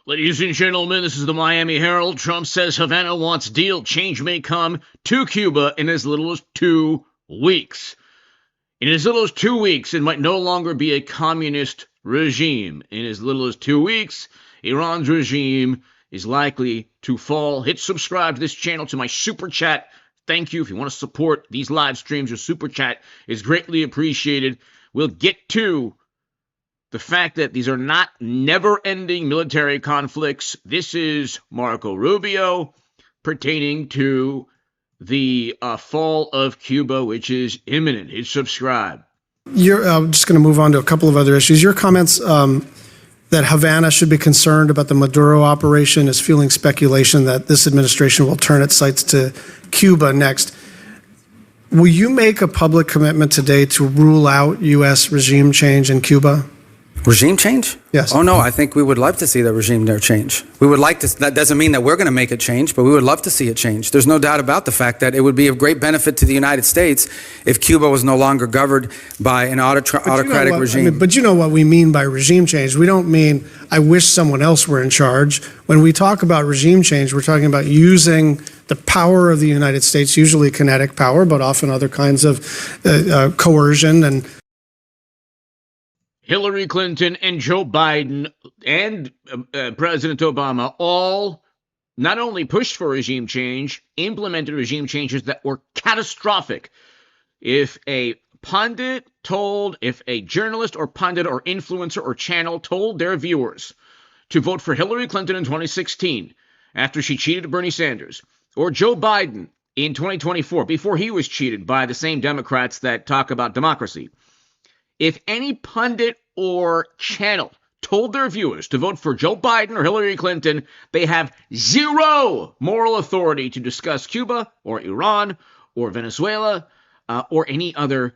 Ladies and gentlemen, this is the Miami Herald. Trump says Havana wants deal. Change may come to Cuba in as little as 2 weeks. In as little as 2 weeks, it might no longer be a communist regime. In as little as 2 weeks, Iran's regime is likely to fall. Hit subscribe to this channel, to my super chat. Thank you. If you want to support these live streams, your super chat is greatly appreciated. We'll get to the fact that these are not never-ending military conflicts. This is Marco Rubio pertaining to the fall of Cuba, which is imminent. Hit subscribe. I'm just going to move on to a couple of other issues. Your comments that Havana should be concerned about the Maduro operation is fueling speculation that this administration will turn its sights to Cuba next. Will you make a public commitment today to rule out U.S. regime change in Cuba? Regime change? Yes. Oh, no, I think we would love to see the regime there change. We would like to, that doesn't mean that we're going to make it change, but we would love to see it change. There's no doubt about the fact that it would be of great benefit to the United States if Cuba was no longer governed by an autocratic regime. But you know what we mean by regime change. We don't mean, I wish someone else were in charge. When we talk about regime change, we're talking about using the power of the United States, usually kinetic power, but often other kinds of coercion and Hillary Clinton and Joe Biden and President Obama all not only pushed for regime change, implemented regime changes that were catastrophic. If a journalist or pundit or influencer or channel told their viewers to vote for Hillary Clinton in 2016 after she cheated Bernie Sanders, or Joe Biden in 2024 before he was cheated by the same Democrats that talk about democracy, if any pundit or channel told their viewers to vote for Joe Biden or Hillary Clinton, they have zero moral authority to discuss Cuba or Iran or Venezuela or any other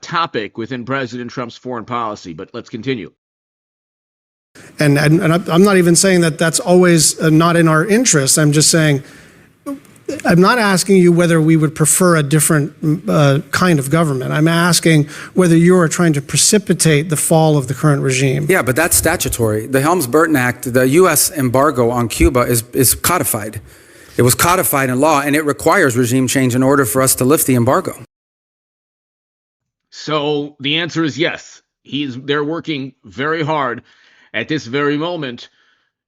topic within President Trump's foreign policy. But let's continue. And I'm not even saying that that's always not in our interest. I'm just saying, I'm not asking you whether we would prefer a different kind of government. I'm asking whether you are trying to precipitate the fall of the current regime. Yeah, but that's statutory. The Helms-Burton Act, the U.S. embargo on Cuba is codified. It was codified in law, and it requires regime change in order for us to lift the embargo. So the answer is yes. They're working very hard at this very moment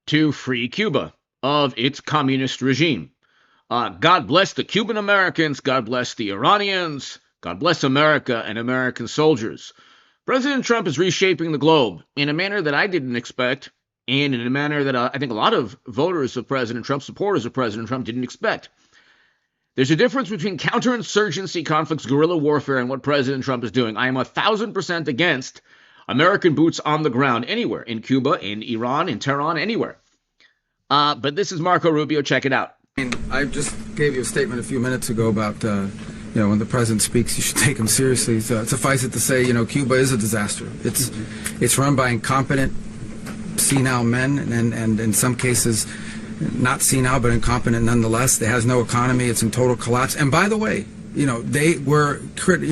to free Cuba of its communist regime. God bless the Cuban Americans, God bless the Iranians, God bless America and American soldiers. President Trump is reshaping the globe in a manner that I didn't expect, and in a manner that I think a lot of voters of President Trump, supporters of President Trump, didn't expect. There's a difference between counterinsurgency conflicts, guerrilla warfare, and what President Trump is doing. I am 1,000% against American boots on the ground anywhere, in Cuba, in Iran, in Tehran, anywhere. But this is Marco Rubio. Check it out. I just gave you a statement a few minutes ago about, when the president speaks, you should take him seriously. So suffice it to say, Cuba is a disaster. It's run by incompetent, senile men, and in some cases, not senile, but incompetent nonetheless. It has no economy. It's in total collapse. And by the way, they were,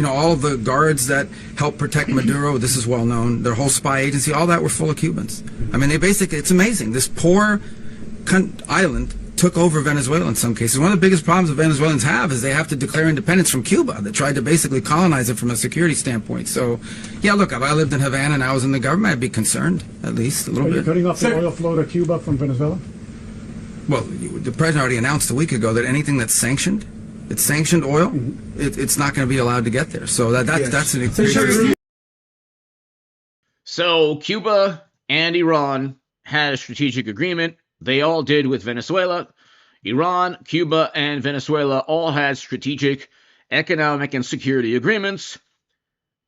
all of the guards that helped protect Maduro, this is well known, their whole spy agency, all that were full of Cubans. I mean, it's amazing. This poor island took over Venezuela in some cases. One of the biggest problems that Venezuelans have is they have to declare independence from Cuba. They tried to basically colonize it from a security standpoint. So, yeah, look, if I lived in Havana and I was in the government, I'd be concerned, at least a little bit. Are you cutting off the oil flow to Cuba from Venezuela? Well, the president already announced a week ago that anything that's sanctioned, it's sanctioned oil, it's not going to be allowed to get there. So that's an increase. So Cuba and Iran had a strategic agreement. They all did with Venezuela. Iran, Cuba, and Venezuela all had strategic, economic, and security agreements.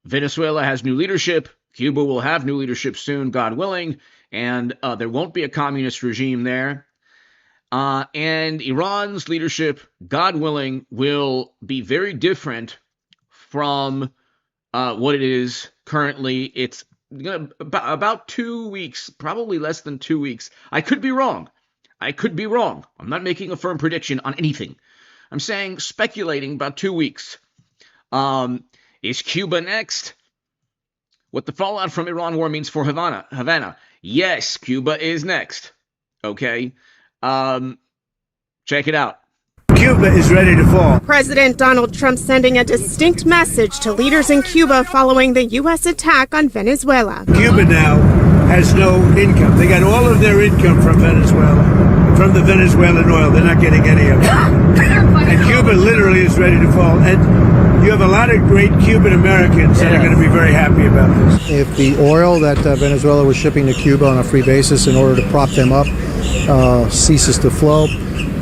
Venezuela has new leadership. Cuba will have new leadership soon, God willing, and there won't be a communist regime there. And Iran's leadership, God willing, will be very different from what it is currently. It's about 2 weeks, probably less than 2 weeks. I could be wrong. I'm not making a firm prediction on anything. I'm saying, speculating, about 2 weeks. Is Cuba next? What the fallout from Iran war means for Havana. Yes, Cuba is next. Okay. Check it out. Cuba is ready to fall. President Donald Trump sending a distinct message to leaders in Cuba following the U.S. attack on Venezuela. Cuba now has no income. They got all of their income from Venezuela, from the Venezuelan oil. They're not getting any of it. And Cuba literally is ready to fall. And you have a lot of great Cuban Americans that are going to be very happy about this. If the oil that Venezuela was shipping to Cuba on a free basis in order to prop them up ceases to flow,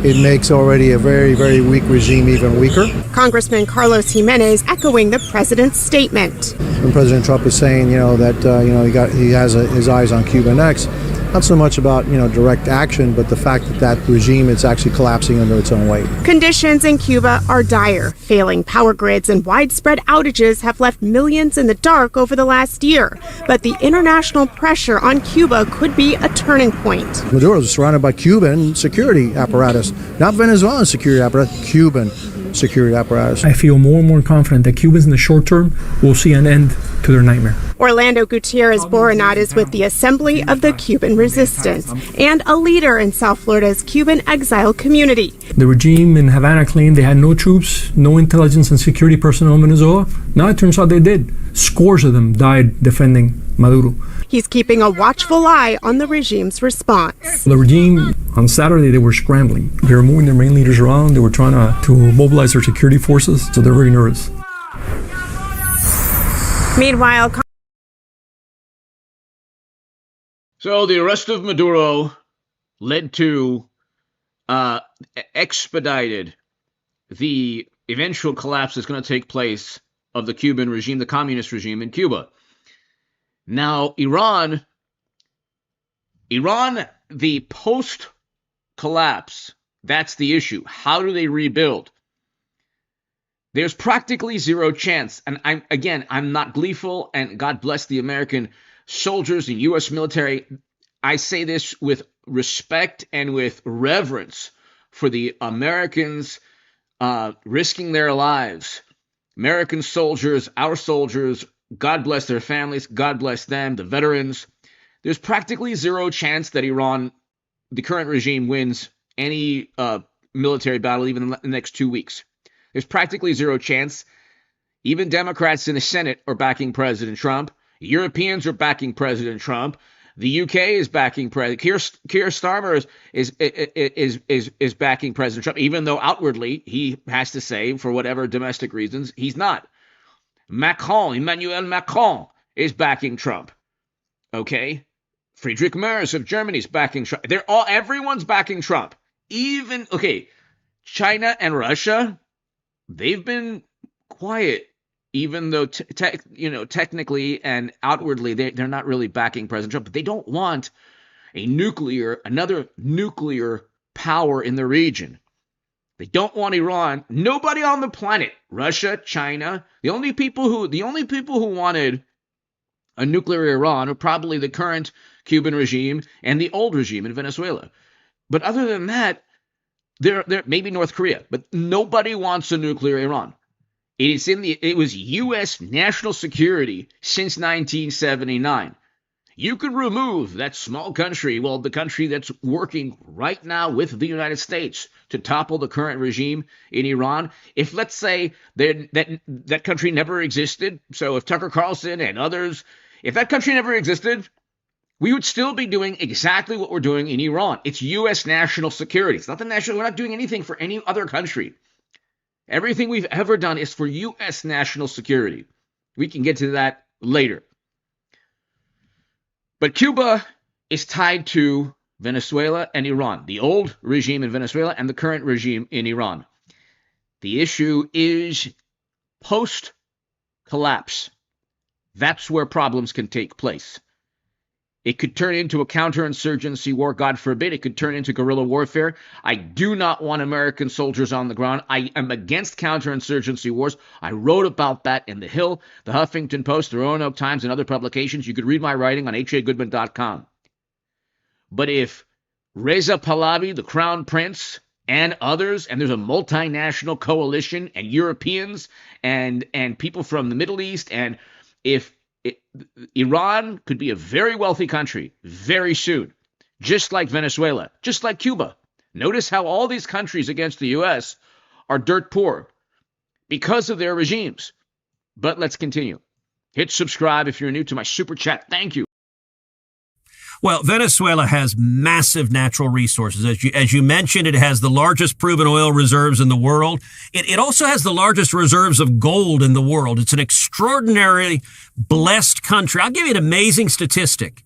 it makes already a very, very weak regime even weaker. Congressman Carlos Jimenez echoing the president's statement. When President Trump is saying, that he has his eyes on Cuba next, not so much about, direct action, but the fact that regime is actually collapsing under its own weight. Conditions in Cuba are dire. Failing power grids and widespread outages have left millions in the dark over the last year. But the international pressure on Cuba could be a turning point. Maduro is surrounded by Cuban security apparatus, not Venezuelan security apparatus, Cuban security apparatus. I feel more and more confident that Cubans in the short term will see an end to their nightmare. Orlando Gutierrez Boronat is with the Assembly of the Cuban Resistance and a leader in South Florida's Cuban exile community. The regime in Havana claimed they had no troops, no intelligence and security personnel in Venezuela. Now it turns out they did. Scores of them died defending Maduro. He's keeping a watchful eye on the regime's response. The regime, on Saturday, they were scrambling. They were moving their main leaders around. They were trying to mobilize their security forces, so they're very nervous. Meanwhile, So the arrest of Maduro led to expedited the eventual collapse that's going to take place of the Cuban regime, the communist regime in Cuba. Now, Iran, the post-collapse, that's the issue. How do they rebuild? There's practically zero chance. And I'm not gleeful, and God bless the American soldiers and U.S. military. I say this with respect and with reverence for the Americans risking their lives. American soldiers, our soldiers, God bless their families, God bless them, the veterans. There's practically zero chance that Iran, the current regime, wins any military battle even in the next 2 weeks. There's practically zero chance. Even Democrats in the Senate are backing President Trump. Europeans are backing President Trump. The UK is backing President Keir Starmer is backing President Trump, even though outwardly he has to say, for whatever domestic reasons, he's not. Emmanuel Macron is backing Trump. Okay? Friedrich Merz of Germany is backing Trump. Everyone's backing Trump. China and Russia, they've been quiet, even though technically and outwardly they're not really backing President Trump. But they don't want another nuclear power in the region. They don't want Iran. Nobody on the planet, Russia, China, the only people who wanted a nuclear Iran are probably the current Cuban regime and the old regime in Venezuela. But other than that, they're maybe North Korea, but nobody wants a nuclear Iran. It was U.S. national security since 1979. You could remove that small country, the country that's working right now with the United States to topple the current regime in Iran. If, let's say, that country never existed, so if Tucker Carlson and others, if that country never existed, we would still be doing exactly what we're doing in Iran. It's U.S. national security. It's not we're not doing anything for any other country. Everything we've ever done is for U.S. national security. We can get to that later. But Cuba is tied to Venezuela and Iran, the old regime in Venezuela and the current regime in Iran. The issue is post-collapse. That's where problems can take place. It could turn into a counterinsurgency war, God forbid. It could turn into guerrilla warfare. I do not want American soldiers on the ground. I am against counterinsurgency wars. I wrote about that in The Hill, the Huffington Post, the Roanoke Times, and other publications. You could read my writing on hagoodman.com. But if Reza Pahlavi, the Crown Prince, and others, and there's a multinational coalition, and Europeans, and people from the Middle East, and if Iran could be a very wealthy country very soon, just like Venezuela, just like Cuba. Notice how all these countries against the U.S. are dirt poor because of their regimes. But let's continue. Hit subscribe if you're new to my super chat. Thank you. Well, Venezuela has massive natural resources. As you mentioned, it has the largest proven oil reserves in the world. It also has the largest reserves of gold in the world. It's an extraordinarily blessed country. I'll give you an amazing statistic.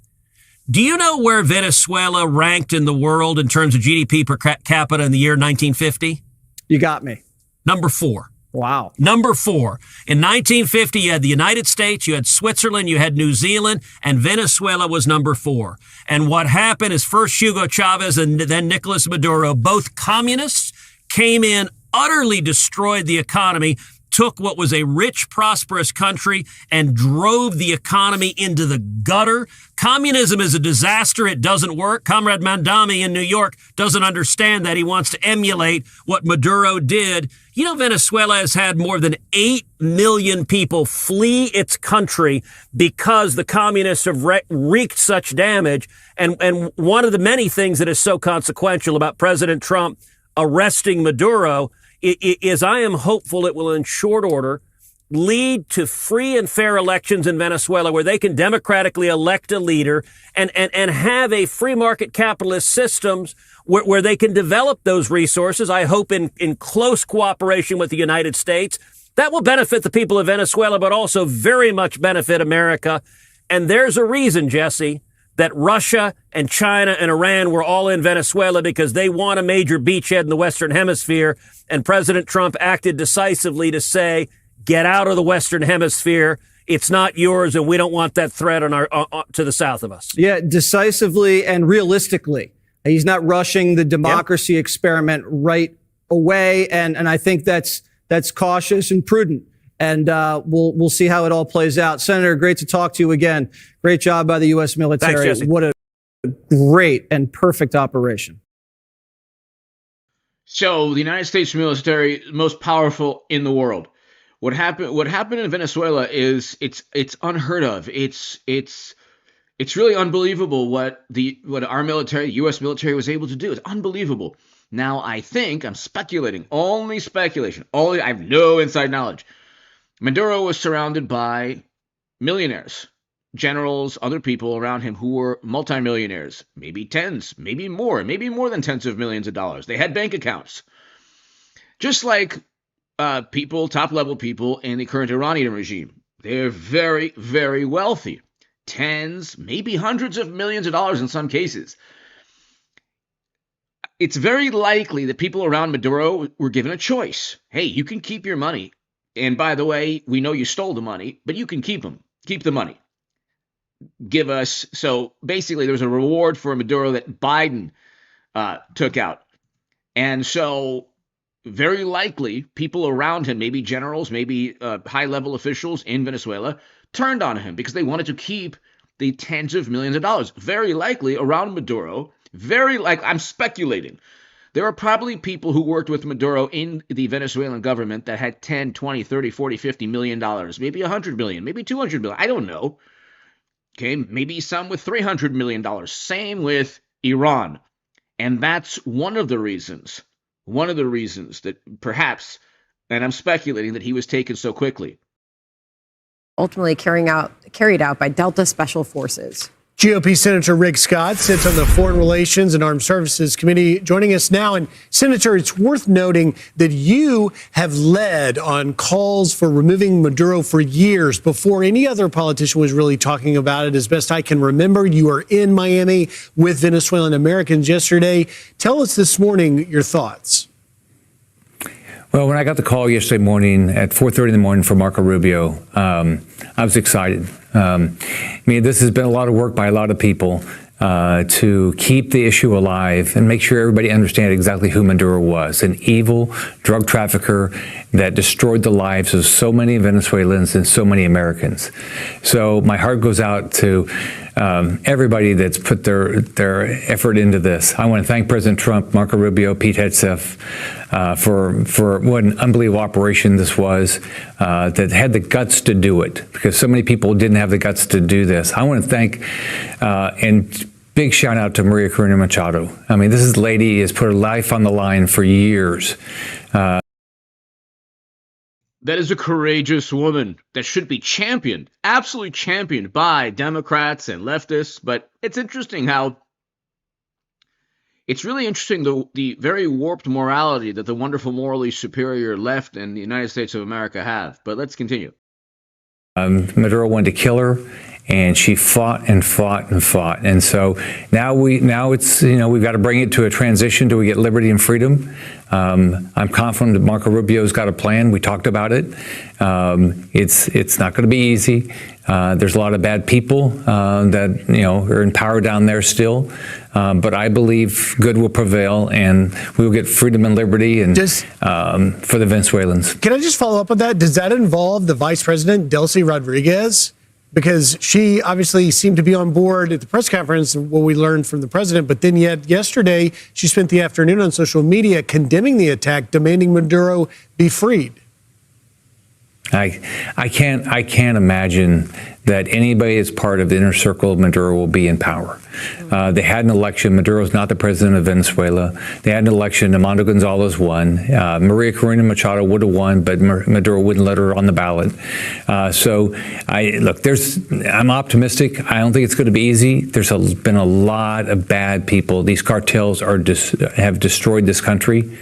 Do you know where Venezuela ranked in the world in terms of GDP per capita in the year 1950? You got me. Number 4. Wow. Number 4. In 1950, you had the United States, you had Switzerland, you had New Zealand, and Venezuela was number 4. And what happened is first Hugo Chavez and then Nicolas Maduro, both communists, came in, utterly destroyed the economy, took what was a rich, prosperous country and drove the economy into the gutter. Communism is a disaster. It doesn't work. Comrade Mandami in New York doesn't understand that. He wants to emulate what Maduro did. You know, Venezuela has had more than 8 million people flee its country because the communists have wreaked such damage. And one of the many things that is so consequential about President Trump arresting Maduro is I am hopeful it will, in short order, lead to free and fair elections in Venezuela where they can democratically elect a leader and have a free market capitalist systems where they can develop those resources, I hope in close cooperation with the United States. That will benefit the people of Venezuela, but also very much benefit America. And there's a reason, Jesse, that Russia and China and Iran were all in Venezuela because they want a major beachhead in the Western Hemisphere. And President Trump acted decisively to say, get out of the Western Hemisphere. It's not yours, and we don't want that threat on our to the south of us. Yeah, decisively and realistically. He's not rushing the democracy experiment right away, and I think that's cautious and prudent. And we'll see how it all plays out. Senator, great to talk to you again. Great job by the U.S. military. Thanks, Jesse. What a great and perfect operation. So the United States military, most powerful in the world. What happened in Venezuela is it's unheard of. It's really unbelievable what our military, U.S. military, was able to do. It's unbelievable. Now I think I'm speculating, only speculation. I have no inside knowledge. Maduro was surrounded by millionaires, generals, other people around him who were multimillionaires, maybe more than tens of millions of dollars. They had bank accounts. Just like top-level people in the current Iranian regime. They're very, very wealthy. Tens, maybe hundreds of millions of dollars in some cases. It's very likely that people around Maduro were given a choice. Hey, you can keep your money. And by the way, we know you stole the money, but you can keep the money. Give us. So basically, there was a reward for Maduro that Biden took out. And so very likely people around him, maybe generals, maybe high-level officials in Venezuela, turned on him because they wanted to keep the tens of millions of dollars. Very likely around Maduro, I'm speculating. There are probably people who worked with Maduro in the Venezuelan government that had 10, 20, 30, 40, 50 million dollars, maybe 100 million, maybe 200 million. I don't know. Okay, maybe some with $300 million. Same with Iran. And that's one of the reasons that perhaps, and I'm speculating, that he was taken so quickly. Ultimately carried out by Delta Special Forces. GOP Senator Rick Scott sits on the Foreign Relations and Armed Services Committee, joining us now. And Senator, it's worth noting that you have led on calls for removing Maduro for years before any other politician was really talking about it. As best I can remember, you were in Miami with Venezuelan Americans yesterday. Tell us this morning your thoughts. Well, when I got the call yesterday morning at 4:30 in the morning from Marco Rubio, I was excited. This has been a lot of work by a lot of people to keep the issue alive and make sure everybody understands exactly who Maduro was, an evil drug trafficker that destroyed the lives of so many Venezuelans and so many Americans. So my heart goes out to everybody that's put their effort into this. I want to thank President Trump, Marco Rubio, Pete Hegseth, for what an unbelievable operation this was, that had the guts to do it, because so many people didn't have the guts to do this. I want to thank and big shout out to Maria Corina Machado. I mean, this lady has put her life on the line for years. That is a courageous woman that should be championed, absolutely championed by Democrats and leftists. But it's interesting how it's really interesting the very warped morality that the wonderful, morally superior left and the United States of America have. But let's continue. Maduro wanted to kill her, and she fought and fought and fought. And so now it's, we've got to bring it to a transition till we get liberty and freedom. I'm confident that Marco Rubio's got a plan. We talked about it. It's not going to be easy. There's a lot of bad people that are in power down there still. But I believe good will prevail, and we will get freedom and liberty and for the Venezuelans. Can I just follow up on that? Does that involve the Vice President, Delcy Rodriguez? Because she obviously seemed to be on board at the press conference, what we learned from the president, but then yet yesterday she spent the afternoon on social media condemning the attack, demanding Maduro be freed. I can't imagine that anybody as part of the inner circle of Maduro will be in power. They had an election. Maduro's not the president of Venezuela. They had an election. Armando Gonzalez won. Maria Corina Machado would have won, but Maduro wouldn't let her on the ballot. I'm optimistic. I don't think it's going to be easy. There's been a lot of bad people. These cartels have destroyed this country.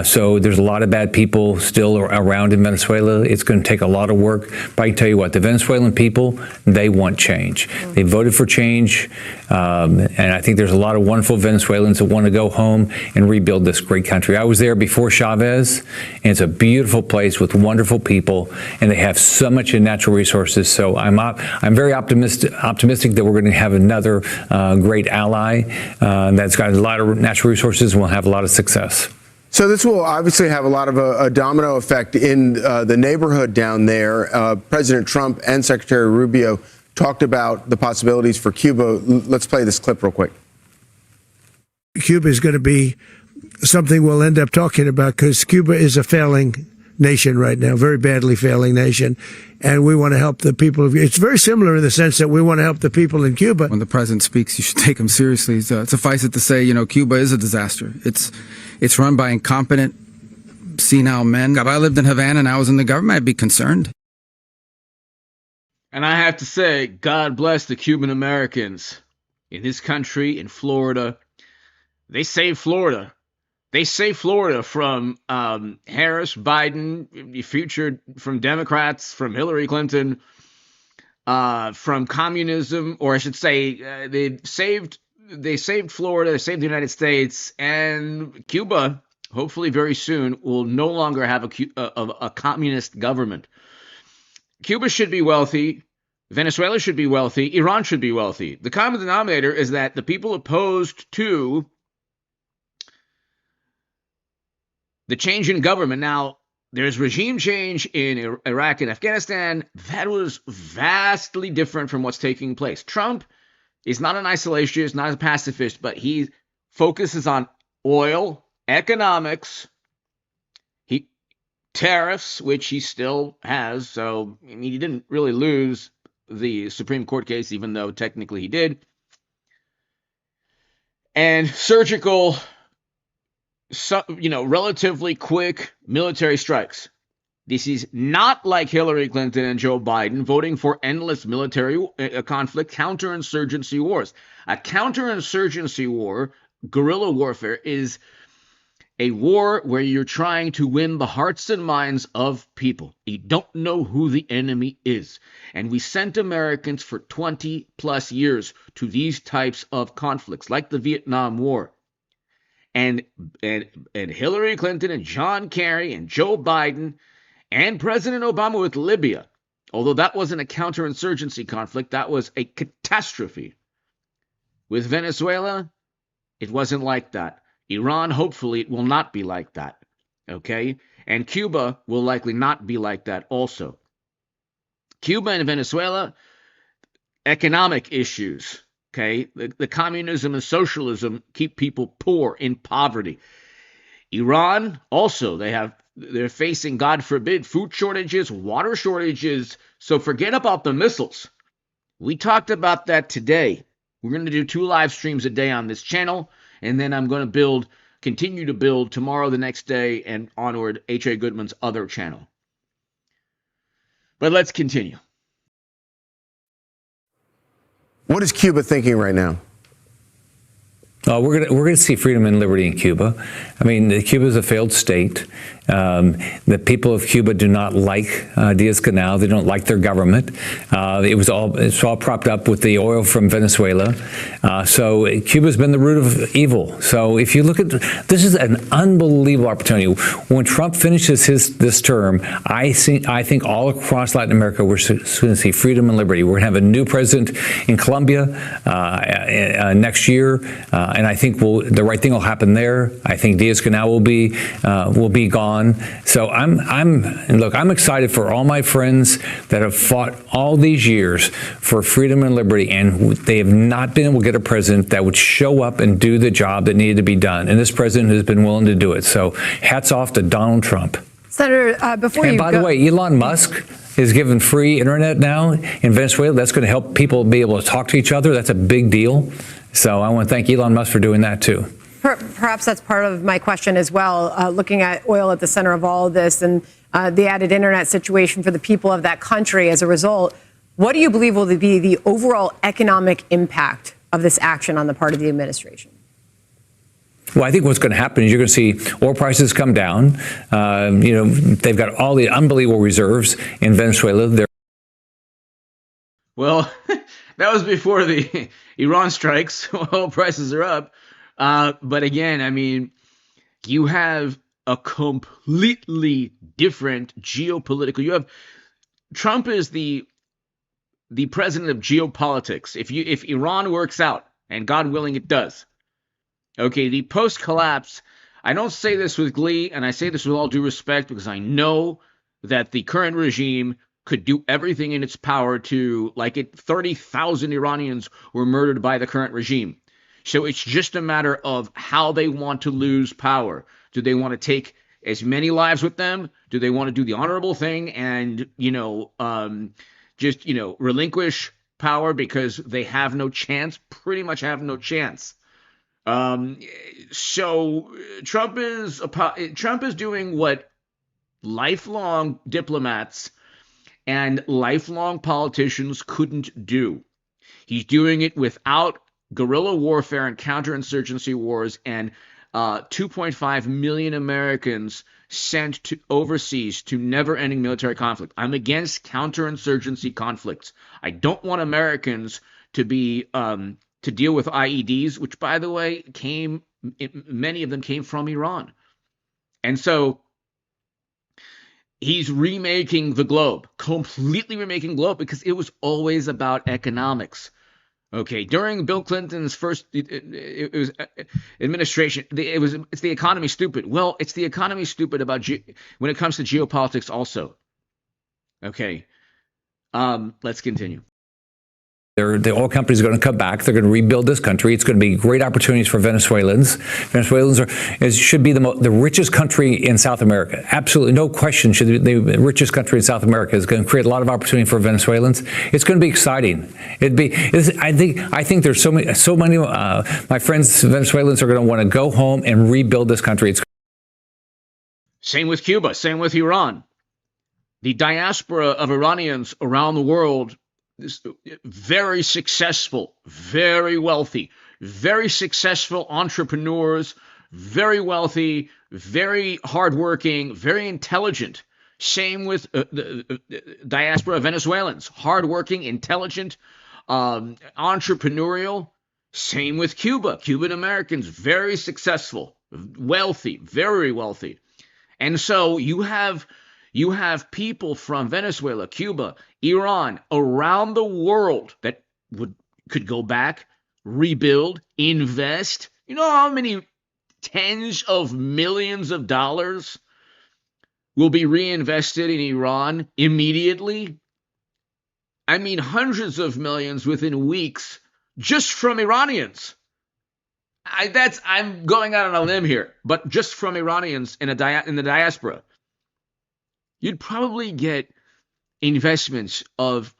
So there's a lot of bad people still around in Venezuela. It's going to take a lot of work. But I can tell you what, the Venezuelan people, they want change. They voted for change. And I think there's a lot of wonderful Venezuelans that want to go home and rebuild this great country. I was there before Chavez, and it's a beautiful place with wonderful people, and they have so much in natural resources. So I'm very optimistic that we're going to have another great ally that's got a lot of natural resources and will have a lot of success. So this will obviously have a lot of a domino effect in the neighborhood down there. President Trump and Secretary Rubio talked about the possibilities for Cuba. Let's play this clip real quick. Cuba is going to be something we'll end up talking about, because Cuba is a failing nation right now, very badly failing nation. And we want to help the people of, it's very similar in the sense that we want to help the people in Cuba. When the president speaks, you should take him seriously. Suffice it to say, Cuba is a disaster. It's run by incompetent, senile men. If I lived in Havana and I was in the government, I'd be concerned. And I have to say, God bless the Cuban Americans in this country, in Florida. They saved Florida. They saved Florida from Harris, Biden, future from Democrats, from Hillary Clinton, from communism, or I should say, they saved Florida, they saved the United States, and Cuba, hopefully very soon, will no longer have a communist government. Cuba should be wealthy. Venezuela should be wealthy. Iran should be wealthy. The common denominator is that the people opposed to the change in government. Now, there's regime change in Iraq and Afghanistan. That was vastly different from what's taking place. Trump is not an isolationist, not a pacifist, but he focuses on oil, economics, tariffs, which he still has. So, he didn't really lose the Supreme Court case, even though technically he did. And surgical, relatively quick military strikes. This is not like Hillary Clinton and Joe Biden voting for endless military conflict, counterinsurgency wars. A counterinsurgency war, guerrilla warfare, is a war where you're trying to win the hearts and minds of people. You don't know who the enemy is. And we sent Americans for 20 plus years to these types of conflicts, like the Vietnam War. And Hillary Clinton and John Kerry and Joe Biden and President Obama with Libya, although that wasn't a counterinsurgency conflict, that was a catastrophe. With Venezuela, it wasn't like that. Iran, hopefully, it will not be like that, okay? And Cuba will likely not be like that also. Cuba and Venezuela, economic issues. Okay, the communism and socialism keep people poor in poverty. Iran also, they're facing, God forbid, food shortages, water shortages. So forget about the missiles. We talked about that today. We're going to do 2 live streams a day on this channel, and then I'm going to continue to build tomorrow, the next day, and onward H.A. Goodman's other channel. But let's continue. What is Cuba thinking right now? We're going to see freedom and liberty in Cuba. I mean, Cuba is a failed state. The people of Cuba do not like Diaz-Canel. They don't like their government. It's all propped up with the oil from Venezuela. So Cuba's been the root of evil. So if you look at this, is an unbelievable opportunity. When Trump finishes this term, I think all across Latin America we're going to see freedom and liberty. We're going to have a new president in Colombia next year. And I think the right thing will happen there. I think Diaz-Canel will be gone. So I'm excited for all my friends that have fought all these years for freedom and liberty, and they have not been able to get a president that would show up and do the job that needed to be done. And this president has been willing to do it. So hats off to Donald Trump. Senator, by the way, Elon Musk is given free internet now in Venezuela. That's going to help people be able to talk to each other. That's a big deal. So I want to thank Elon Musk for doing that too. Perhaps that's part of my question as well, looking at oil at the center of all of this and the added internet situation for the people of that country as a result. What do you believe will be the overall economic impact of this action on the part of the administration? Well, I think what's going to happen is you're going to see oil prices come down. They've got all the unbelievable reserves in Venezuela. Well, that was before the Iran strikes. Oil prices are up. But again, I mean, you have a completely different geopolitical. Trump is the president of geopolitics. If Iran works out, and God willing it does, okay, the post-collapse, I don't say this with glee, and I say this with all due respect because I know that the current regime could do everything in its power to, 30,000 Iranians were murdered by the current regime. So it's just a matter of how they want to lose power. Do they want to take as many lives with them? Do they want to do the honorable thing and, relinquish power because they have no chance, pretty much have no chance. So Trump is doing what lifelong diplomats and lifelong politicians couldn't do. He's doing it without guerrilla warfare and counterinsurgency wars and 2.5 million Americans sent to overseas to never-ending military conflict. I'm against counterinsurgency conflicts. I don't want Americans to be to deal with IEDs, which, by the way, many of them came from Iran. And so he's remaking the globe, completely remaking the globe, because it was always about economics. Okay, during Bill Clinton's first administration, it's the economy stupid. Well, it's the economy stupid when it comes to geopolitics also. Okay, let's continue. The oil companies are going to come back. They're going to rebuild this country. It's going to be great opportunities for Venezuelans. Venezuelans should be the richest country in South America. Absolutely, no question. Should be the richest country in South America. Is going to create a lot of opportunity for Venezuelans. It's going to be exciting. I think there's so many. My friends Venezuelans are going to want to go home and rebuild this country. Same with Cuba. Same with Iran. The diaspora of Iranians around the world. Very successful, very wealthy, very successful entrepreneurs, very wealthy, very hardworking, very intelligent. Same with the diaspora of Venezuelans, hardworking, intelligent, entrepreneurial. Same with Cuba, Cuban Americans, very successful, wealthy, very wealthy. And so you have people from Venezuela, Cuba, Iran, around the world that could go back, rebuild, invest. You know how many tens of millions of dollars will be reinvested in Iran immediately? I mean hundreds of millions within weeks just from Iranians. I'm going out on a limb here, but just from Iranians in the diaspora, you'd probably get investments of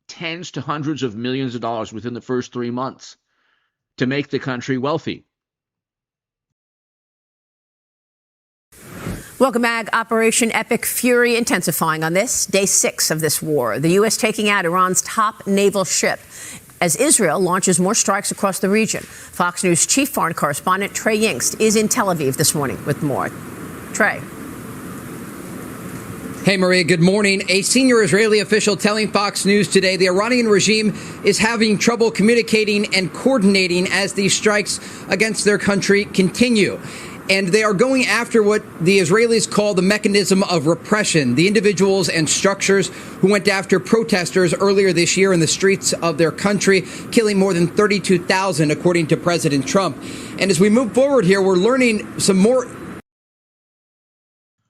tens to hundreds of millions of dollars within the first 3 months to make the country wealthy. Welcome back. Operation Epic Fury intensifying on this, day 6 of this war. The U.S. taking out Iran's top naval ship as Israel launches more strikes across the region. Fox News chief foreign correspondent Trey Yingst is in Tel Aviv this morning with more. Trey. Hey, Maria, good morning. A senior Israeli official telling Fox News today the Iranian regime is having trouble communicating and coordinating as these strikes against their country continue. And they are going after what the Israelis call the mechanism of repression, the individuals and structures who went after protesters earlier this year in the streets of their country, killing more than 32,000, according to President Trump. And as we move forward here, we're learning some more.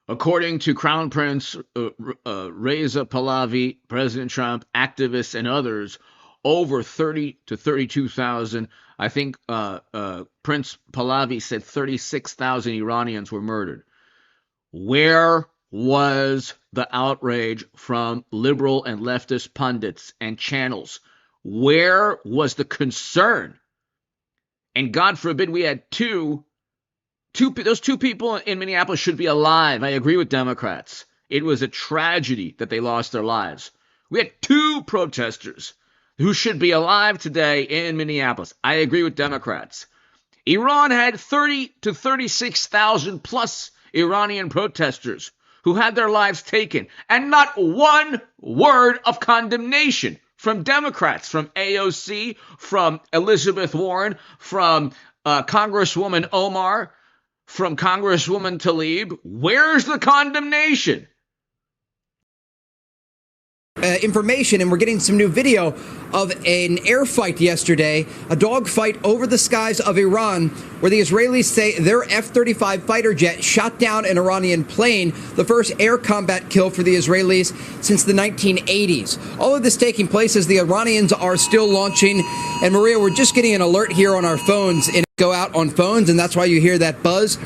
According to Crown Prince Reza Pahlavi, President Trump, activists, and others, over 30 to 32,000. I think Prince Pahlavi said 36,000 Iranians were murdered. Where was the outrage from liberal and leftist pundits and channels? Where was the concern? And God forbid we had those two people in Minneapolis should be alive. I agree with Democrats. It was a tragedy that they lost their lives. We had 2 protesters who should be alive today in Minneapolis. I agree with Democrats. Iran had 30 to 36,000 plus Iranian protesters who had their lives taken, and not one word of condemnation from Democrats, from AOC, from Elizabeth Warren, from Congresswoman Omar, from Congresswoman Tlaib. Where's the condemnation? Information, and we're getting some new video of an air fight yesterday, a dogfight over the skies of Iran, where the Israelis say their F-35 fighter jet shot down an Iranian plane, the first air combat kill for the Israelis since the 1980s. All of this taking place as the Iranians are still launching. And Maria, we're just getting an alert here on our phones, and go out on phones, and that's why you hear that buzz.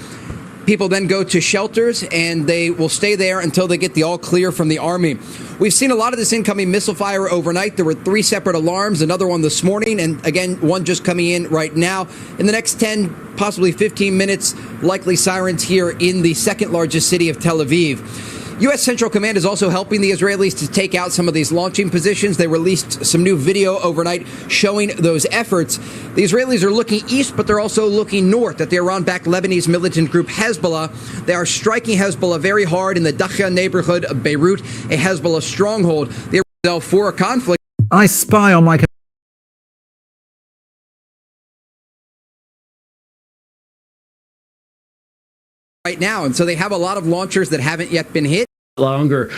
People then go to shelters, and they will stay there until they get the all clear from the Army. We've seen a lot of this incoming missile fire overnight. There were 3 separate alarms, another one this morning, and again, one just coming in right now. In the next 10, possibly 15 minutes, likely sirens here in the second largest city of Tel Aviv. U.S. Central Command is also helping the Israelis to take out some of these launching positions. They released some new video overnight showing those efforts. The Israelis are looking east, but they're also looking north at the Iran-backed Lebanese militant group Hezbollah. They are striking Hezbollah very hard in the Dakhia neighborhood of Beirut, a Hezbollah stronghold. They are for a conflict. I spy on my right now, and so they have a lot of launchers that haven't yet been hit. Longer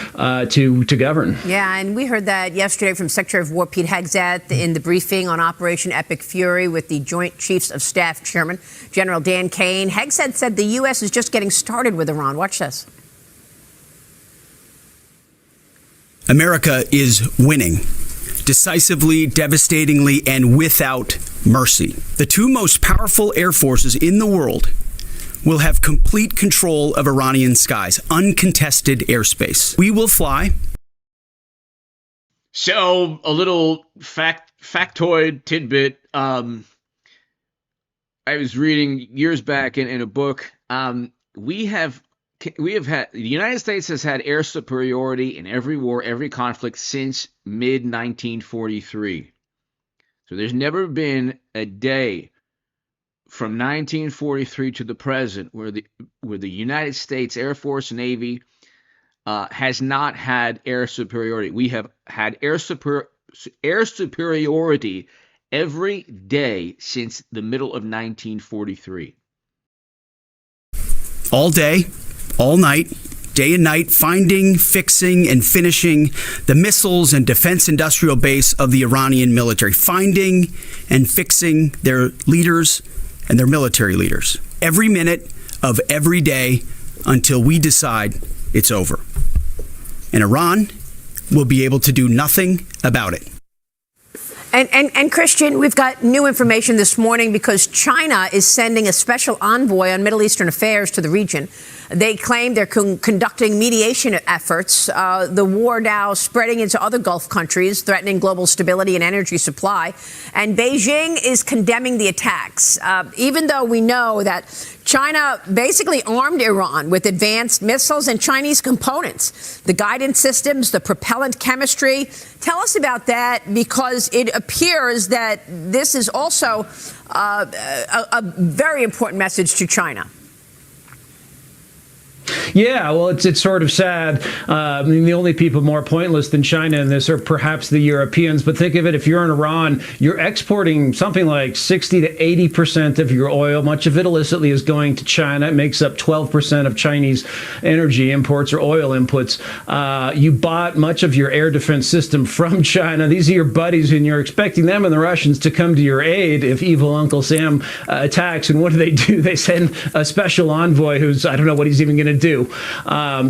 to govern. Yeah, and we heard that yesterday from Secretary of War Pete Hegseth in the briefing on Operation Epic Fury with the Joint Chiefs of Staff Chairman General Dan Kane. Hegseth said the U.S. is just getting started with Iran. Watch this. America is winning decisively, devastatingly, and without mercy. The 2 most powerful air forces in the world will have complete control of Iranian skies, uncontested airspace. We will fly. So, a little factoid tidbit. I was reading years back in a book. We have had, the United States has had air superiority in every war, every conflict since mid-1943. So there's never been a day from 1943 to the present where the United States Air Force Navy has not had air superiority. We have had air superiority every day since the middle of 1943. All day, all night, day and night, finding, fixing, and finishing the missiles and defense industrial base of the Iranian military, finding and fixing their leaders and their military leaders every minute of every day until we decide it's over. And Iran will be able to do nothing about it. And Christian, we've got new information this morning because China is sending a special envoy on Middle Eastern affairs to the region. They claim they're conducting mediation efforts. The war now spreading into other Gulf countries, threatening global stability and energy supply. And Beijing is condemning the attacks, even though we know that China basically armed Iran with advanced missiles and Chinese components, the guidance systems, the propellant chemistry. Tell us about that, because it appears that this is also a very important message to China. Yeah, well, it's sort of sad. I mean, the only people more pointless than China in this are perhaps the Europeans. But think of it, if you're in Iran, you're exporting something like 60 to 80% of your oil. Much of it illicitly is going to China. It makes up 12% of Chinese energy imports or oil inputs. You bought much of your air defense system from China. These are your buddies, and you're expecting them and the Russians to come to your aid if evil Uncle Sam attacks. And what do? They send a special envoy who's, I don't know what he's even going to do.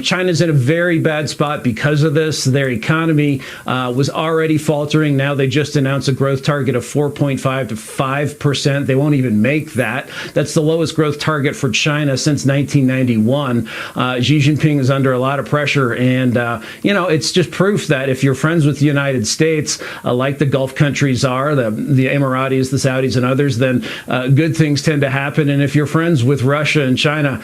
China's in a very bad spot because of this. Their economy was already faltering. Now they just announced a growth target of 4.5 to 5%. They won't even make that. That's the lowest growth target for China since 1991. Xi Jinping is under a lot of pressure. And, it's just proof that if you're friends with the United States, like the Gulf countries are, the Emiratis, the Saudis, and others, then good things tend to happen. And if you're friends with Russia and China,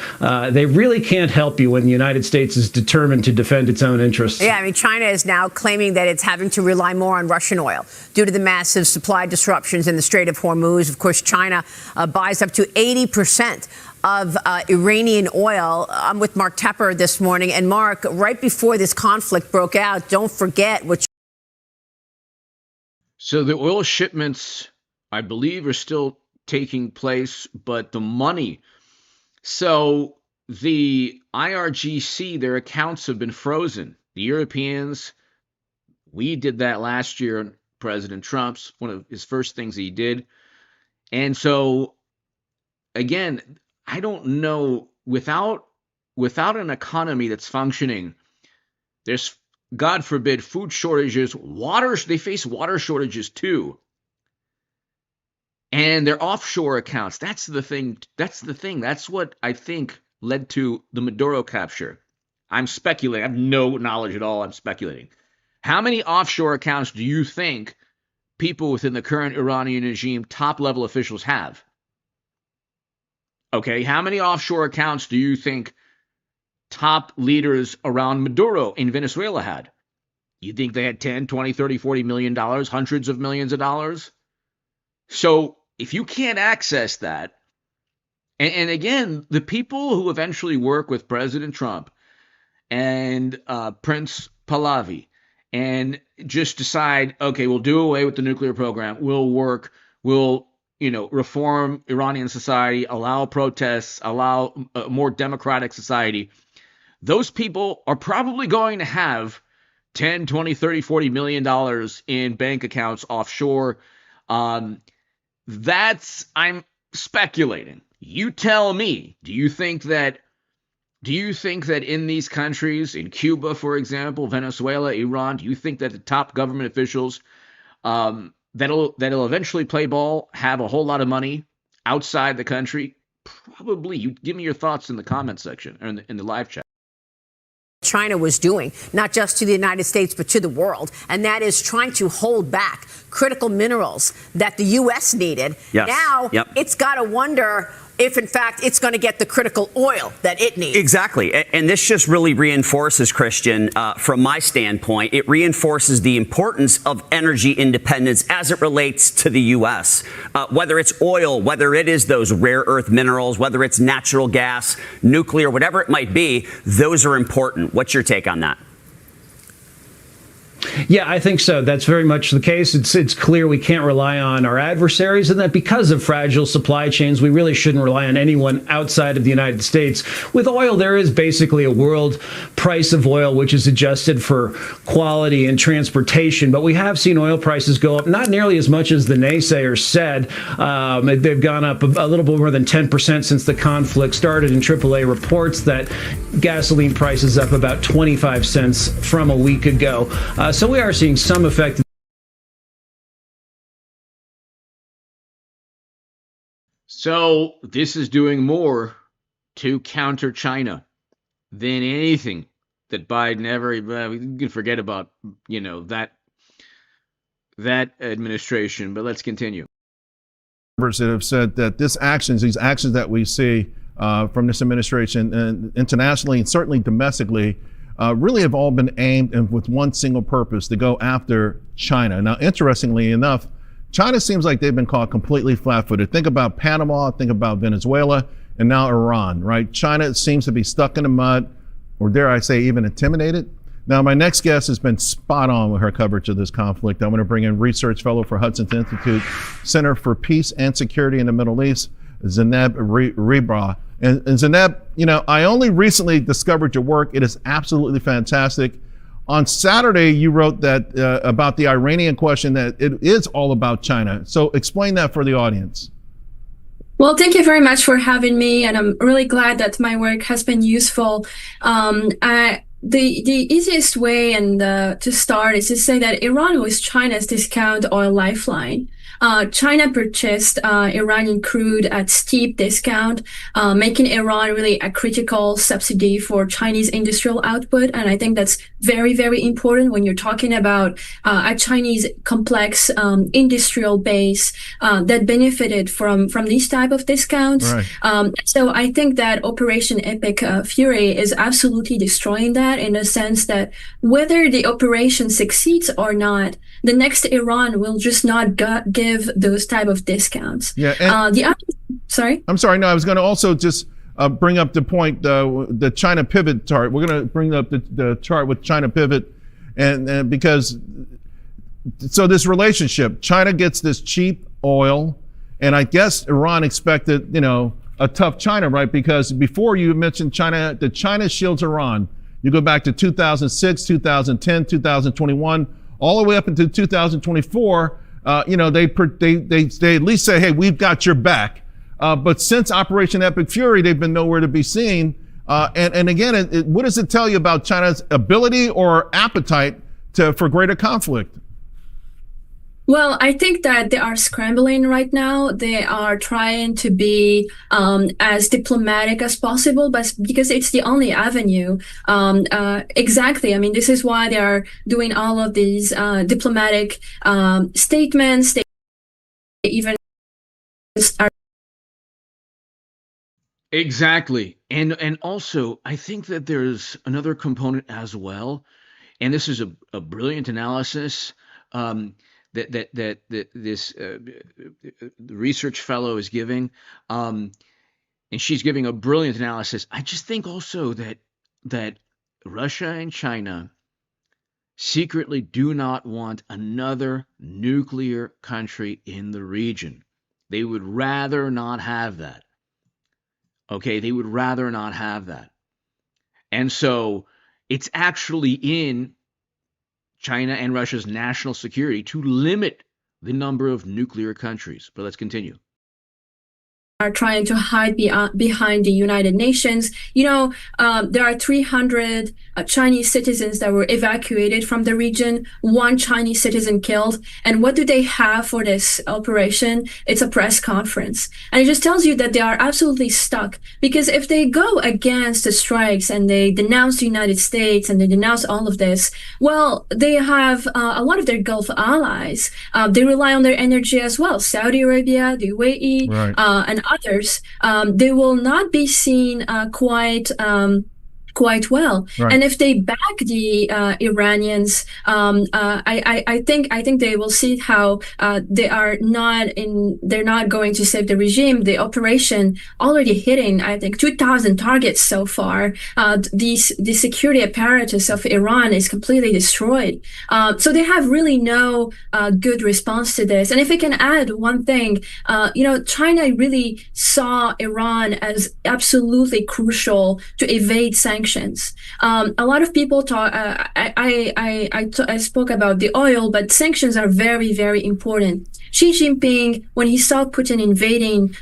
they really can't help you when the United States is determined to defend its own interests. Yeah, I mean, China is now claiming that it's having to rely more on Russian oil due to the massive supply disruptions in the Strait of Hormuz. Of course, China buys up to 80% of Iranian oil. I'm with Mark Tepper this morning. And Mark, right before this conflict broke out, don't forget what... So the oil shipments, I believe, are still taking place, but the money... So the IRGC, their accounts have been frozen. The Europeans, we did that last year. President Trump's one of his first things he did. And so, again, I don't know, without an economy that's functioning, there's, God forbid, food shortages, they face water shortages too. And their offshore accounts, that's the thing. That's what I think led to the Maduro capture. I'm speculating. I have no knowledge at all. I'm speculating. How many offshore accounts do you think people within the current Iranian regime, top-level officials, have? Okay, how many offshore accounts do you think top leaders around Maduro in Venezuela had? You think they had 10, 20, 30, 40 million dollars, hundreds of millions of dollars? So if you can't access that, and again, the people who eventually work with President Trump and Prince Pahlavi and just decide, okay, we'll do away with the nuclear program, we'll reform Iranian society, allow protests, allow a more democratic society, those people are probably going to have 10, 20, 30, 40 million dollars in bank accounts offshore. I'm speculating. You tell me, do you think that in these countries, in Cuba, for example, Venezuela, Iran, do you think that the top government officials that'll eventually play ball have a whole lot of money outside the country? Probably. You give me your thoughts in the comment section or in the live chat. China was doing, not just to the United States, but to the world. And that is trying to hold back critical minerals that the U.S. needed. Yes. Now, it's got to wonder if, in fact, it's going to get the critical oil that it needs. Exactly. And this just really reinforces, Christian, from my standpoint, it reinforces the importance of energy independence as it relates to the U.S. Whether it's oil, whether it is those rare earth minerals, whether it's natural gas, nuclear, whatever it might be, those are important. What's your take on that? Yeah, I think so. That's very much the case. It's clear we can't rely on our adversaries, and that because of fragile supply chains, we really shouldn't rely on anyone outside of the United States. With oil, there is basically a world price of oil, which is adjusted for quality and transportation. But we have seen oil prices go up, not nearly as much as the naysayers said. They've gone up a little bit more than 10% since the conflict started, and AAA reports that gasoline prices up about 25 cents from a week ago. So we are seeing some effect. So this is doing more to counter China than anything that Biden ever. We can forget about, that administration. But let's continue. That have said that these actions that we see from this administration and internationally and certainly domestically really have all been aimed and with one single purpose, to go after China. Now, interestingly enough, China seems like they've been caught completely flat-footed. Think about Panama, think about Venezuela, and now Iran, right? China seems to be stuck in the mud, or dare I say even intimidated. Now, my next guest has been spot on with her coverage of this conflict. I'm going to bring in research fellow for Hudson's Institute Center for Peace and Security in the Middle East, Zainab Ribra. And Zainab, I only recently discovered your work. It is absolutely fantastic. On Saturday, you wrote that about the Iranian question, that it is all about China. So explain that for the audience. Well, thank you very much for having me, and I'm really glad that my work has been useful. The easiest way to start is to say that Iran was China's discount oil lifeline. China purchased Iranian crude at steep discount, making Iran really a critical subsidy for Chinese industrial output. And I think that's very, very important when you're talking about a Chinese complex industrial base that benefited from these type of discounts. Right. So I think that Operation Epic Fury is absolutely destroying that, in the sense that whether the operation succeeds or not, the next Iran will just not give those type of discounts. Yeah. Sorry? I'm sorry. No, I was going to also just bring up the point, the China pivot chart. We're going to bring up the chart with China pivot, and because so this relationship, China gets this cheap oil, and I guess Iran expected, a tough China, right? Because before you mentioned China, the China shields Iran. You go back to 2006, 2010, 2021, all the way up into 2024. They at least say, hey, we've got your back. But since Operation Epic Fury, they've been nowhere to be seen. And again, what does it tell you about China's ability or appetite for greater conflict? Well, I think that they are scrambling right now. They are trying to be as diplomatic as possible, but because it's the only avenue. Exactly. I mean, this is why they are doing all of these diplomatic statements. They even start. Exactly. And also, I think that there's another component as well, and this is a brilliant analysis. That this research fellow is giving, and she's giving a brilliant analysis. I just think also that Russia and China secretly do not want another nuclear country in the region. They would rather not have that. Okay, they would rather not have that. And so it's actually in China and Russia's national security to limit the number of nuclear countries. But let's continue. Are trying to hide behind the United Nations. There are 300 Chinese citizens that were evacuated from the region, one Chinese citizen killed. And what do they have for this operation? It's a press conference. And it just tells you that they are absolutely stuck, because if they go against the strikes and they denounce the United States and they denounce all of this, well, they have a lot of their Gulf allies. They rely on their energy as well. Saudi Arabia, the UAE, right. And others, they will not be seen quite well. Right. And if they back the Iranians, I think they will see how they're not going to save the regime. The operation already hitting, I think, 2,000 targets so far. The security apparatus of Iran is completely destroyed. So they have really no good response to this. And if I can add one thing, China really saw Iran as absolutely crucial to evade sanctions. A lot of people talk. I spoke about the oil, but sanctions are very, very important. Xi Jinping, when he saw Putin invading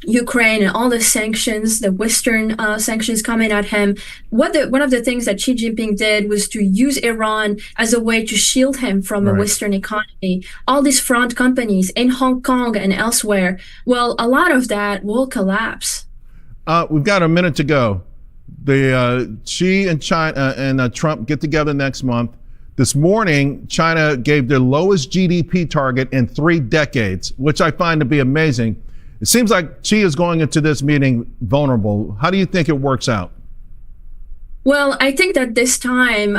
Ukraine and all the sanctions, the Western sanctions coming at him. One of the things that Xi Jinping did was to use Iran as a way to shield him from a Western economy. All these front companies in Hong Kong and elsewhere, well, a lot of that will collapse. We've got a minute to go. Xi and China and Trump get together next month. This morning, China gave their lowest GDP target in 3 decades, which I find to be amazing. It seems like Xi is going into this meeting vulnerable. How do you think it works out? Well, I think that this time,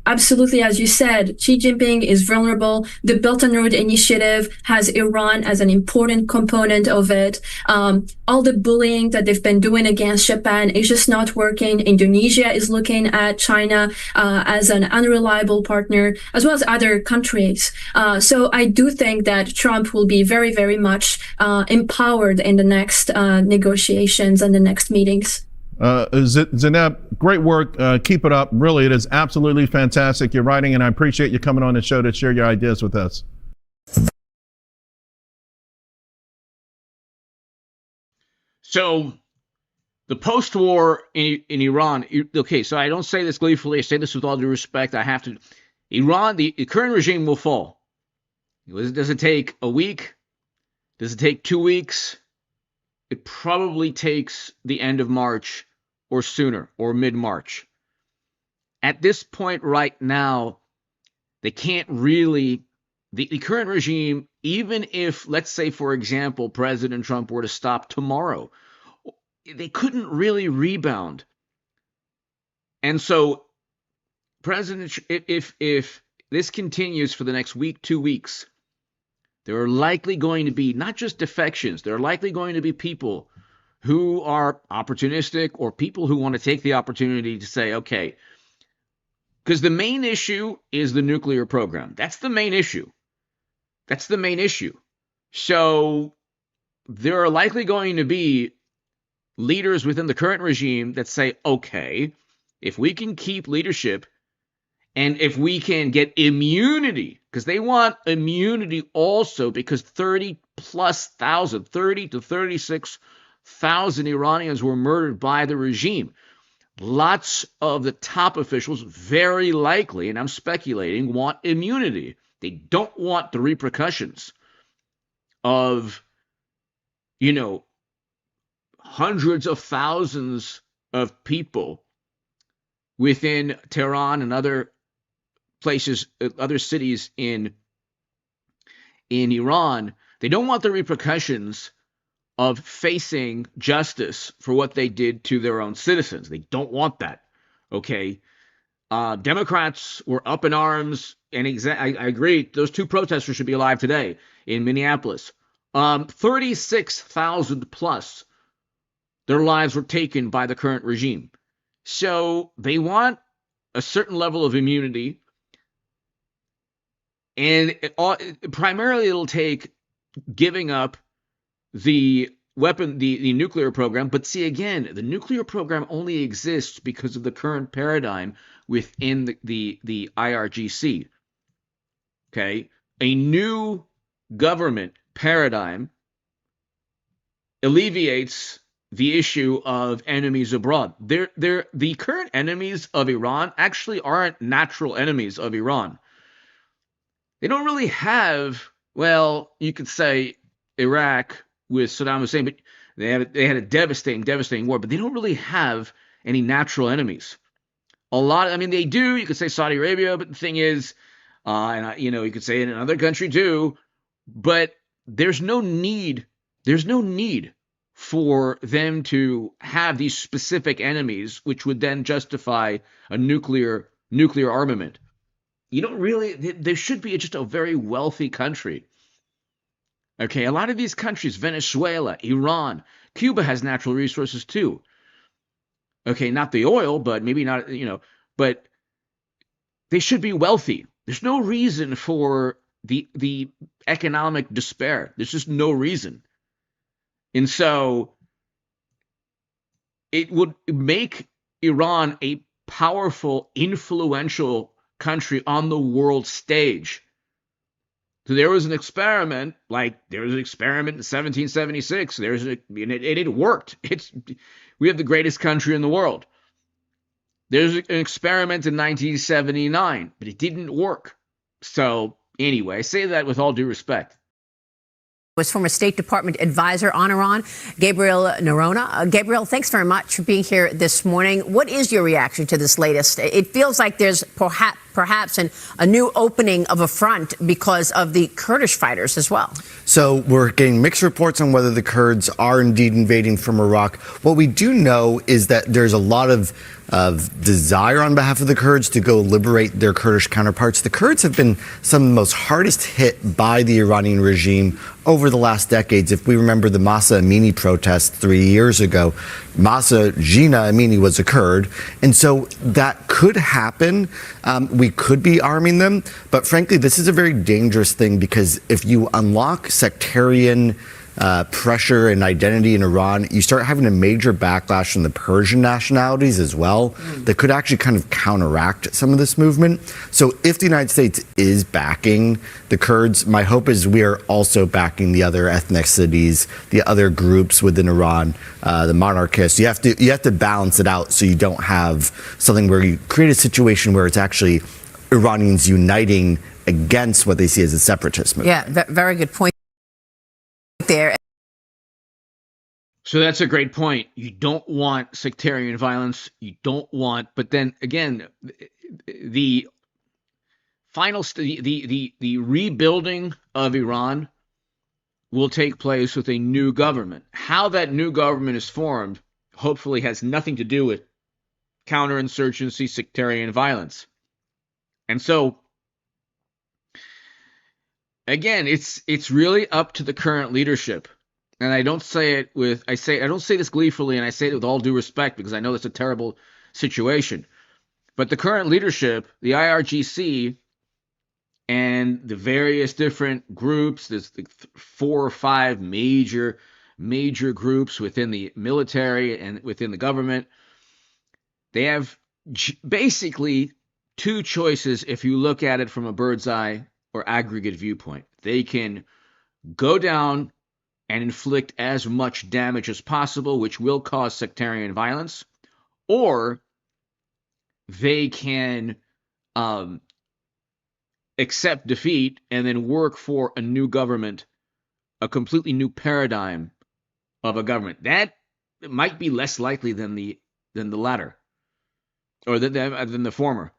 absolutely, as you said, Xi Jinping is vulnerable. The Belt and Road Initiative has Iran as an important component of it. All the bullying that they've been doing against Japan is just not working. Indonesia is looking at China as an unreliable partner, as well as other countries. So I do think that Trump will be very, very much empowered in the next negotiations and the next meetings. Zeynep, great work. Keep it up. Really, it is absolutely fantastic. You're writing, and I appreciate you coming on the show to share your ideas with us. So, the post-war in Iran, okay, so I don't say this gleefully. I say this with all due respect. I have to. Iran, the current regime will fall. Does it take a week? Does it take 2 weeks? It probably takes the end of March or sooner, or mid-March. At this point right now, they can't really, the current regime, even if, let's say, for example, President Trump were to stop tomorrow, they couldn't really rebound. And so, if this continues for the next week, 2 weeks, there are likely going to be not just defections, there are likely going to be people who are opportunistic or people who want to take the opportunity to say, okay, because the main issue is the nuclear program. That's the main issue. That's the main issue. So there are likely going to be leaders within the current regime that say, okay, if we can keep leadership and if we can get immunity, because they want immunity also, because 30 to 36,000 Iranians were murdered by the regime. Lots of the top officials, very likely, and I'm speculating, want immunity. They don't want the repercussions of, hundreds of thousands of people within Tehran and other places, other cities in Iran. They don't want the repercussions of facing justice for what they did to their own citizens. They don't want that. Okay. Democrats were up in arms, and I agree, those 2 protesters should be alive today in Minneapolis. 36,000 plus, their lives were taken by the current regime. So they want a certain level of immunity, and primarily it'll take giving up the weapon, the nuclear program. But see, again, the nuclear program only exists because of the current paradigm within the IRGC. Okay, a new government paradigm alleviates the issue of enemies abroad. The current enemies of Iran actually aren't natural enemies of Iran. They don't really have, well, you could say Iraq with Saddam Hussein, but they had a devastating war, but they don't really have any natural enemies. They do, you could say Saudi Arabia, but the thing is, you could say in another country too, but there's no need for them to have these specific enemies, which would then justify a nuclear armament. You don't really, there should be just a very wealthy country. Okay, a lot of these countries, Venezuela, Iran, Cuba has natural resources too. Okay, not the oil, but maybe not, but they should be wealthy. There's no reason for the economic despair. There's just no reason. And so it would make Iran a powerful, influential country on the world stage. So there was an experiment, like there was an experiment in 1776. It worked. We have the greatest country in the world. There's an experiment in 1979, but it didn't work. So anyway, I say that with all due respect. Was former State Department advisor on Iran, Gabriel Noronha. Gabriel, thanks very much for being here this morning. What is your reaction to this latest? It feels like there's perhaps a new opening of a front because of the Kurdish fighters as well. So we're getting mixed reports on whether the Kurds are indeed invading from Iraq. What we do know is that there's a lot of desire on behalf of the Kurds to go liberate their Kurdish counterparts. The Kurds have been some of the most hardest hit by the Iranian regime over the last decades. If we remember the Mahsa Amini protests 3 years ago, Mahsa Jina Amini was a Kurd. And so that could happen. We could be arming them. But frankly, this is a very dangerous thing, because if you unlock sectarian pressure and identity in Iran, you start having a major backlash from the Persian nationalities as well that could actually kind of counteract some of this movement. So if the United States is backing the Kurds, my hope is we are also backing the other ethnicities, the other groups within Iran, the monarchists. You have to balance it out so you don't have something where you create a situation where it's actually Iranians uniting against what they see as a separatist movement. Yeah, very good point there. So that's a great point. You don't want sectarian violence. You don't want, but then again, the the rebuilding of Iran will take place with a new government. How that new government is formed hopefully has nothing to do with counterinsurgency, sectarian violence. And so again, it's really up to the current leadership. And I don't say this gleefully, and I say it with all due respect, because I know it's a terrible situation. But the current leadership, the IRGC, and the various different groups, there's 4 or 5 major groups within the military and within the government. They have basically 2 choices if you look at it from a bird's eye or aggregate viewpoint. They can go down and inflict as much damage as possible, which will cause sectarian violence, or they can accept defeat and then work for a new government, a completely new paradigm of a government. That might be less likely than the latter, or than the former.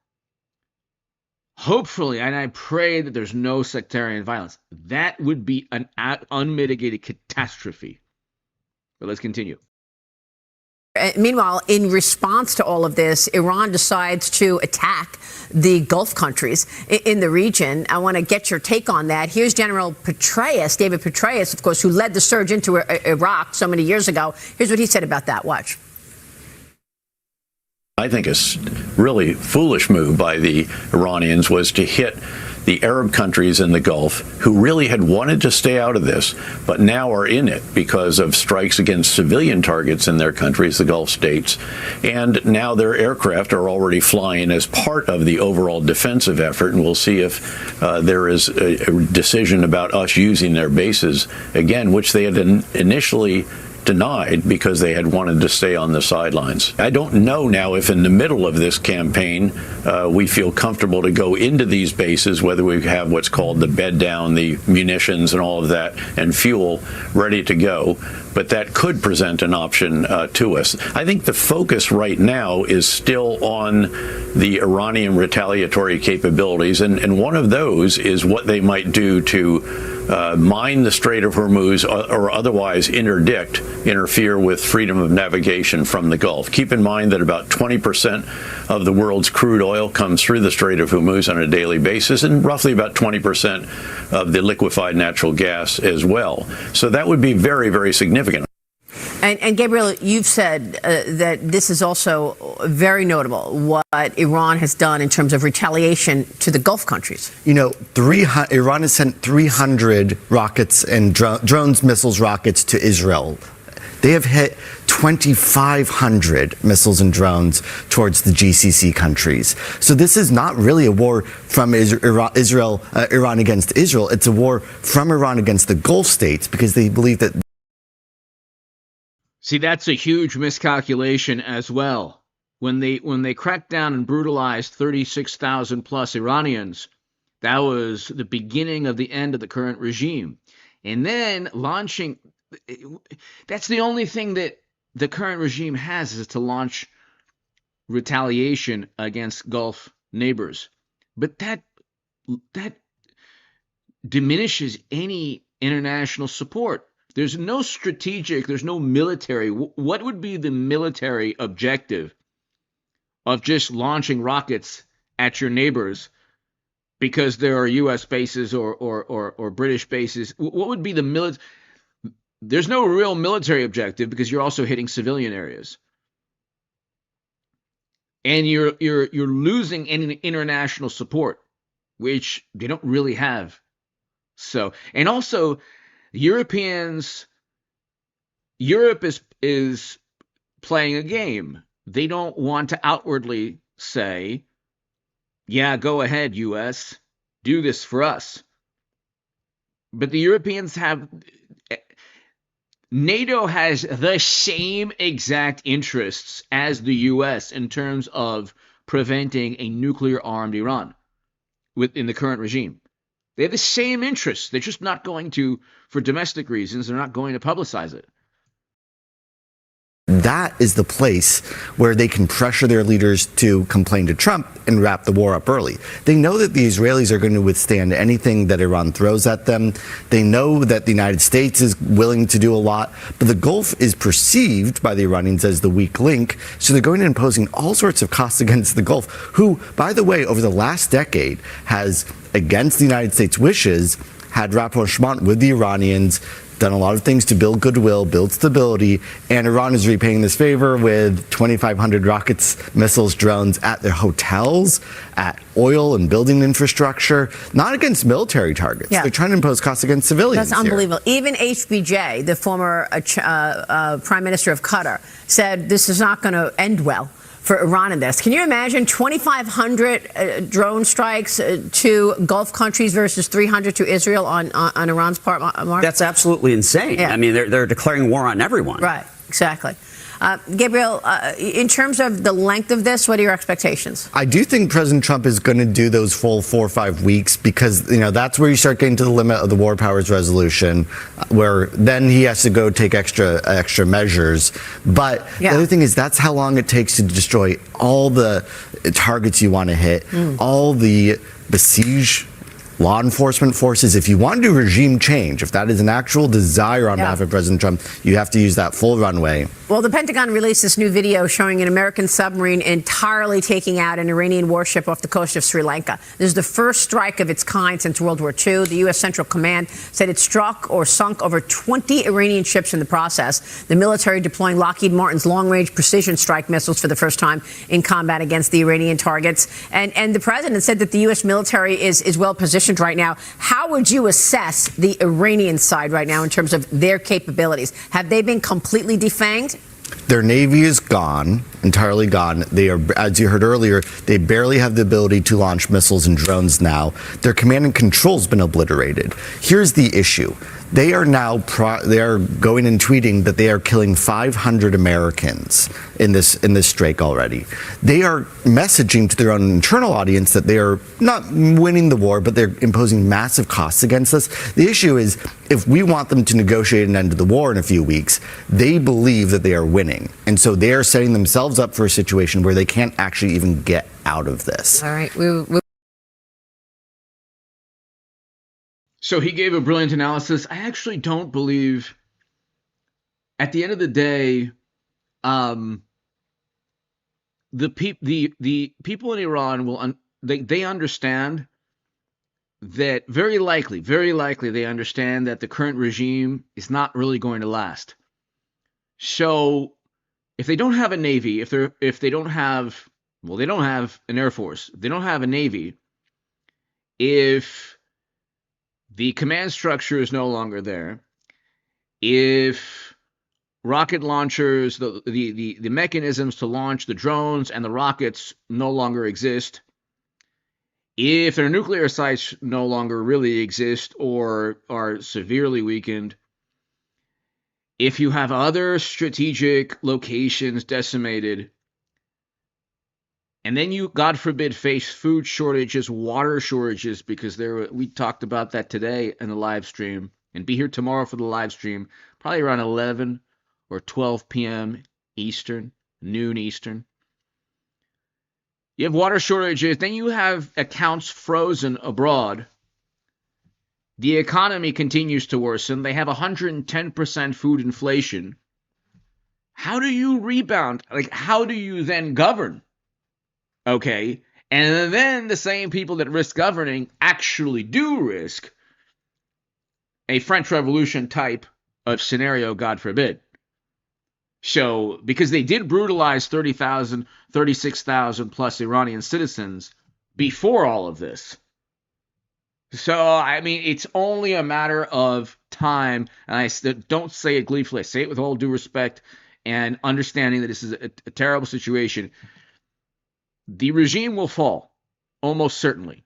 Hopefully, and I pray that there's no sectarian violence. That would be an unmitigated catastrophe. But let's continue. Meanwhile, in response to all of this, Iran decides to attack the Gulf countries in the region. I want to get your take on that. Here's General Petraeus, David Petraeus, of course, who led the surge into Iraq so many years ago. Here's what he said about that. Watch. I think a really foolish move by the Iranians was to hit the Arab countries in the Gulf, who really had wanted to stay out of this, but now are in it because of strikes against civilian targets in their countries, the Gulf states. And now their aircraft are already flying as part of the overall defensive effort. And we'll see if there is a decision about us using their bases again, which they had initially denied because they had wanted to stay on the sidelines. I don't know now if in the middle of this campaign we feel comfortable to go into these bases, whether we have what's called the bed down, the munitions and all of that, and fuel ready to go. But that could present an option to us. I think the focus right now is still on the Iranian retaliatory capabilities, and one of those is what they might do to mine the Strait of Hormuz or otherwise interfere with freedom of navigation from the Gulf. Keep in mind that about 20% of the world's crude oil comes through the Strait of Hormuz on a daily basis, and roughly about 20% of the liquefied natural gas as well. So that would be very, very significant. And Gabriel, you've said that this is also very notable, what Iran has done in terms of retaliation to the Gulf countries. You know, Iran has sent 300 rockets and drones, missiles, rockets to Israel. They have hit 2,500 missiles and drones towards the GCC countries. So this is not really a war from Iran against Israel. It's a war from Iran against the Gulf states because they believe that. See, that's a huge miscalculation as well. When they cracked down and brutalized 36,000 plus Iranians, that was the beginning of the end of the current regime. And then launching, that's the only thing that the current regime has, is to launch retaliation against Gulf neighbors. But that diminishes any international support. There's no strategic, there's no military. What would be the military objective of just launching rockets at your neighbors because there are U.S. bases or British bases? What would be the military? There's no real military objective because you're also hitting civilian areas, and you're losing any international support, which they don't really have. So, and also, Europe is playing a game. They don't want to outwardly say, yeah, go ahead, U.S., do this for us. But the Europeans have, NATO has the same exact interests as the U.S. in terms of preventing a nuclear-armed Iran in the current regime. They have the same interests. They're just not going to, for domestic reasons, they're not going to publicize it. That is the place where they can pressure their leaders to complain to Trump and wrap the war up early. They know that the Israelis are going to withstand anything that Iran throws at them. They know that the United States is willing to do a lot, but the Gulf is perceived by the Iranians as the weak link, so they're going to imposing all sorts of costs against the Gulf, who, by the way, over the last decade has, against the United States' wishes, had rapprochement with the Iranians, done a lot of things to build goodwill, build stability, and Iran is repaying this favor with 2,500 rockets, missiles, drones at their hotels, at oil and building infrastructure, not against military targets. Yeah. They're trying to impose costs against civilians. That's unbelievable. Here. Even HBJ, the former Prime Minister of Qatar, said this is not going to end well for Iran in this. Can you imagine 2,500 drone strikes to Gulf countries versus 300 to Israel on Iran's part, Mark? That's absolutely insane. Yeah. I mean, they're declaring war on everyone. Right, exactly. Gabriel, in terms of the length of this, what are your expectations? I do think President Trump is going to do those full 4 or 5 weeks because, that's where you start getting to the limit of the War Powers Resolution, where then he has to go take extra measures. But the other thing is that's how long it takes to destroy all the targets you want to hit, all the besiege law enforcement forces. If you want to do regime change, if that is an actual desire on behalf of President Trump, you have to use that full runway. Well, the Pentagon released this new video showing an American submarine entirely taking out an Iranian warship off the coast of Sri Lanka. This is the first strike of its kind since World War II. The U.S. Central Command said it struck or sunk over 20 Iranian ships in the process. The military deploying Lockheed Martin's long-range precision strike missiles for the first time in combat against the Iranian targets. And the president said that the U.S. military is well positioned right now. How would you assess the Iranian side right now in terms of their capabilities? Have they been completely defanged? Their Navy is gone, entirely gone. They are, as you heard earlier, they barely have the ability to launch missiles and drones now. Their command and control has been obliterated. Here's the issue. They are now they are going and tweeting that they are killing 500 Americans in this strike already. They are messaging to their own internal audience that they are not winning the war, but they're imposing massive costs against us. The issue is, if we want them to negotiate an end to the war in a few weeks, they believe that they are winning. And so they are setting themselves up for a situation where they can't actually even get out of this. All right. So he gave a brilliant analysis. I actually don't believe, at the end of the day, the people in Iran will they understand that very likely they understand that the current regime is not really going to last. So if they don't have a navy, if they don't have an air force, they don't have a navy, if the command structure is no longer there, if rocket launchers, the mechanisms to launch the drones and the rockets no longer exist, if their nuclear sites no longer really exist or are severely weakened, if you have other strategic locations decimated, and then you, God forbid, face food shortages, water shortages, because we talked about that today in the live stream, and be here tomorrow for the live stream, probably around 11 or 12 p.m. Eastern, noon Eastern. You have water shortages, then you have accounts frozen abroad. The economy continues to worsen. They have 110% food inflation. How do you rebound? Like, how do you then govern? Okay, and then the same people that risk governing actually do risk a French Revolution type of scenario, God forbid. So, because they did brutalize 30,000, 36,000 plus Iranian citizens before all of this. So, I mean, it's only a matter of time, and I don't say it gleefully. I say it with all due respect and understanding that this is a terrible situation. The regime will fall, almost certainly.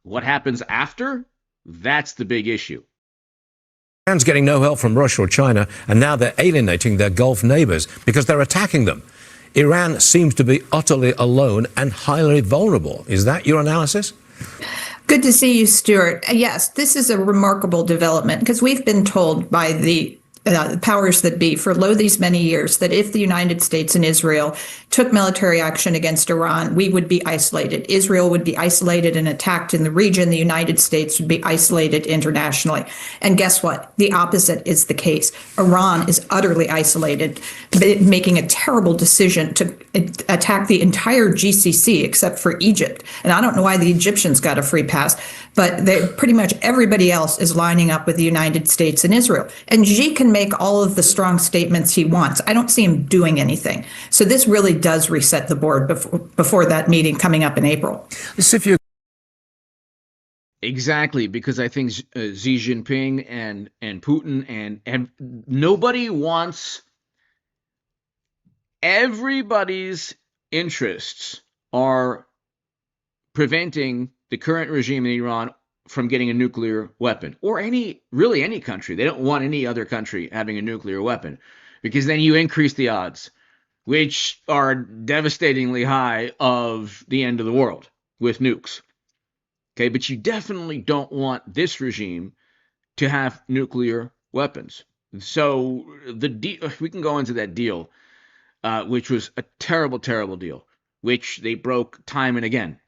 What happens after, that's the big issue. Iran's getting no help from Russia or China, and now they're alienating their Gulf neighbors because they're attacking them. Iran seems to be utterly alone and highly vulnerable. Is that your analysis? Good to see you, Stuart. Yes, this is a remarkable development because we've been told by the powers that be for these many years that if the United States and Israel took military action against Iran, we would be isolated. Israel would be isolated and attacked in the region. The United States would be isolated internationally. And guess what? The opposite is the case. Iran is utterly isolated, making a terrible decision to attack the entire GCC except for Egypt. And I don't know why the Egyptians got a free pass, but pretty much everybody else is lining up with the United States and Israel. And Xi can make all of the strong statements he wants. I don't see him doing anything. So this really does reset the board before that meeting coming up in April. Exactly, because I think Xi Jinping and Putin and nobody wants, everybody's interests are preventing the current regime in Iran from getting a nuclear weapon, or any country. They don't want any other country having a nuclear weapon, because then you increase the odds, which are devastatingly high, of the end of the world with nukes. Okay, but you definitely don't want this regime to have nuclear weapons. So we can go into that deal, which was a terrible, terrible deal, which they broke time and again.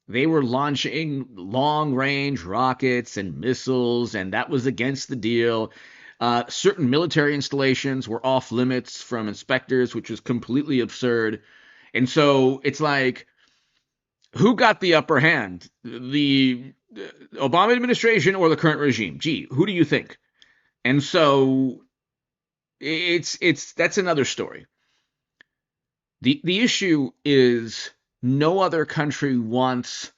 They were launching long-range rockets and missiles, and that was against the deal. Certain military installations were off limits from inspectors, which was completely absurd. And so it's like, who got the upper hand? The Obama administration or the current regime? Gee, who do you think? And so that's another story. The issue is, no other country wants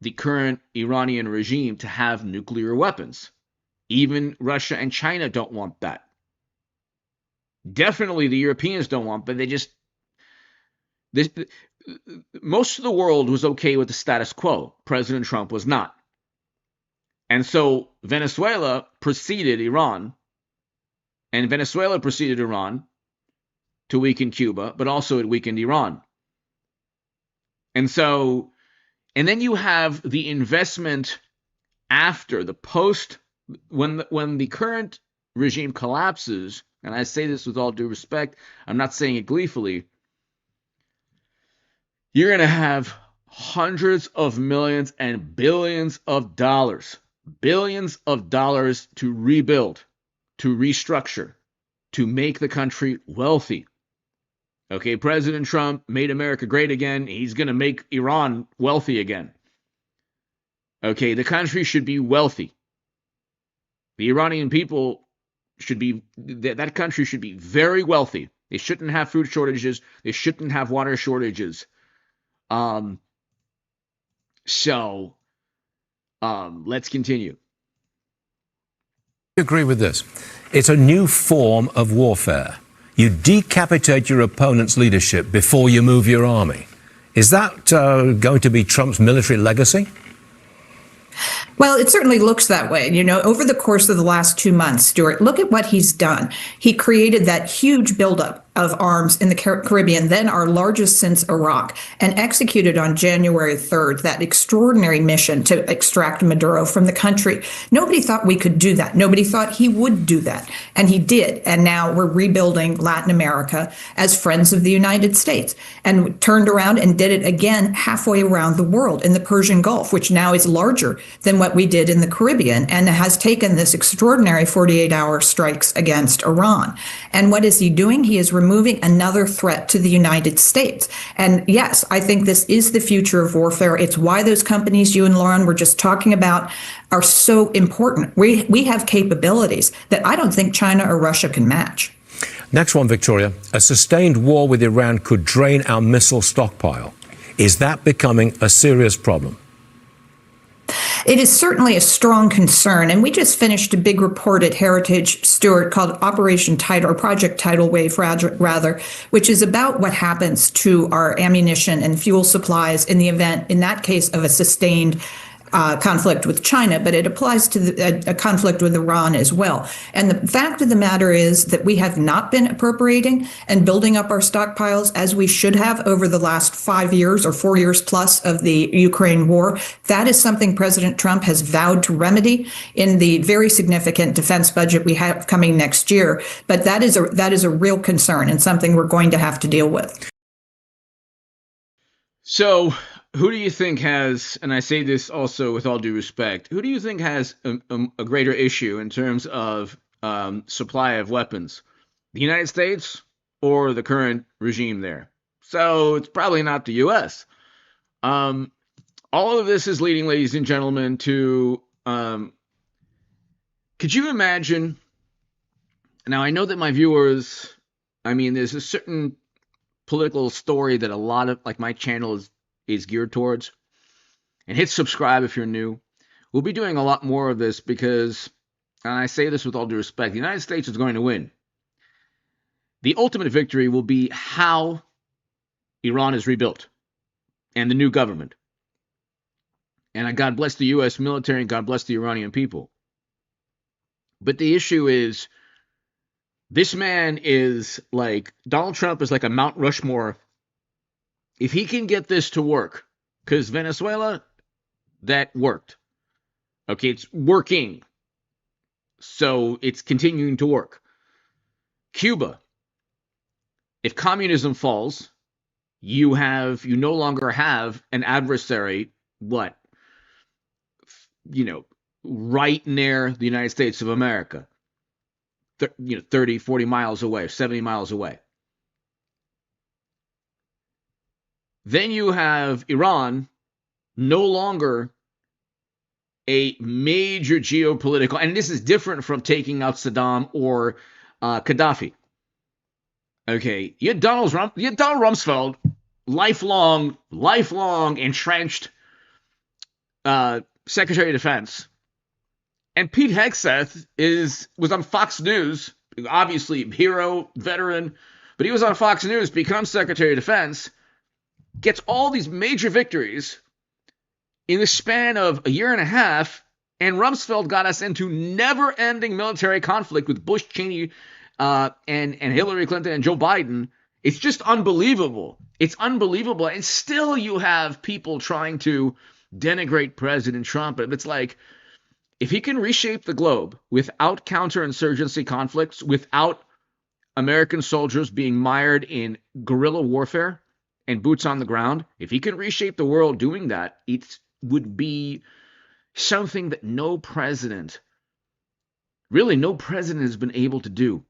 the current Iranian regime to have nuclear weapons. Even Russia and China don't want that. Definitely the Europeans don't want, but most of the world was okay with the status quo. President Trump was not. And so Venezuela preceded Iran, and Venezuela preceded Iran to weaken Cuba, but also it weakened Iran. And so, and then you have the investment after the when the current regime collapses, and I say this with all due respect, I'm not saying it gleefully, you're going to have hundreds of millions and billions of dollars to rebuild, to restructure, to make the country wealthy. Okay, President Trump made America great again. He's going to make Iran wealthy again. Okay, the country should be wealthy. The Iranian people that country should be very wealthy. They shouldn't have food shortages. They shouldn't have water shortages. Agree with this. It's a new form of warfare. You decapitate your opponent's leadership before you move your army. Is that going to be Trump's military legacy? Well, it certainly looks that way. You know, over the course of the last 2 months, Stuart, look at what he's done. He created that huge buildup of arms in the Caribbean, then our largest since Iraq, and executed on January 3rd that extraordinary mission to extract Maduro from the country. Nobody thought we could do that. Nobody thought he would do that. And he did. And now we're rebuilding Latin America as friends of the United States, and turned around and did it again halfway around the world in the Persian Gulf, which now is larger than what we did in the Caribbean, and has taken this extraordinary 48-hour strikes against Iran. And what is he doing? He is removing another threat to the United States. And yes, I think this is the future of warfare. It's why those companies you and Lauren were just talking about are so important. We have capabilities that I don't think China or Russia can match. Next one, Victoria. A sustained war with Iran could drain our missile stockpile. Is that becoming a serious problem? It is certainly a strong concern, and we just finished a big report at Heritage, Stuart, called Operation Tidal, or Project Tidal Wave, rather, which is about what happens to our ammunition and fuel supplies in the event, in that case, of a sustained conflict with China, but it applies to a conflict with Iran as well. And the fact of the matter is that we have not been appropriating and building up our stockpiles as we should have over the last 5 years or 4 years plus of the Ukraine war. That is something President Trump has vowed to remedy in the very significant defense budget we have coming next year. But that is a real concern and something we're going to have to deal with. So, who do you think has, and I say this also with all due respect, who do you think has a greater issue in terms of supply of weapons? The United States or the current regime there? So it's probably not the U.S. All of this is leading, ladies and gentlemen, to, could you imagine, now I know that my viewers, I mean, there's a certain political story that a lot of, like my channel is geared towards. And hit subscribe if you're new. We'll be doing a lot more of this because, and I say this with all due respect, the United States is going to win. The ultimate victory will be how Iran is rebuilt and the new government. And God bless the U.S. military and God bless the Iranian people. But the issue is, this man is like, Donald Trump is like a Mount Rushmore. If he can get this to work, because Venezuela, that worked. Okay, it's working. So it's continuing to work. Cuba, if communism falls, you no longer have an adversary, right near the United States of America. 30, 40 miles away, 70 miles away. Then you have Iran, no longer a major geopolitical, and this is different from taking out Saddam or Gaddafi. Okay, you had Donald Rumsfeld, lifelong entrenched Secretary of Defense. And Pete Hegseth was on Fox News, obviously hero, veteran, but he was on Fox News, becomes Secretary of Defense, gets all these major victories in the span of a year and a half, and Rumsfeld got us into never-ending military conflict with Bush, Cheney, and Hillary Clinton and Joe Biden. It's just unbelievable. It's unbelievable. And still you have people trying to denigrate President Trump. It's like, if he can reshape the globe without counterinsurgency conflicts, without American soldiers being mired in guerrilla warfare and boots on the ground, if he can reshape the world doing that, it would be something that no president has been able to do.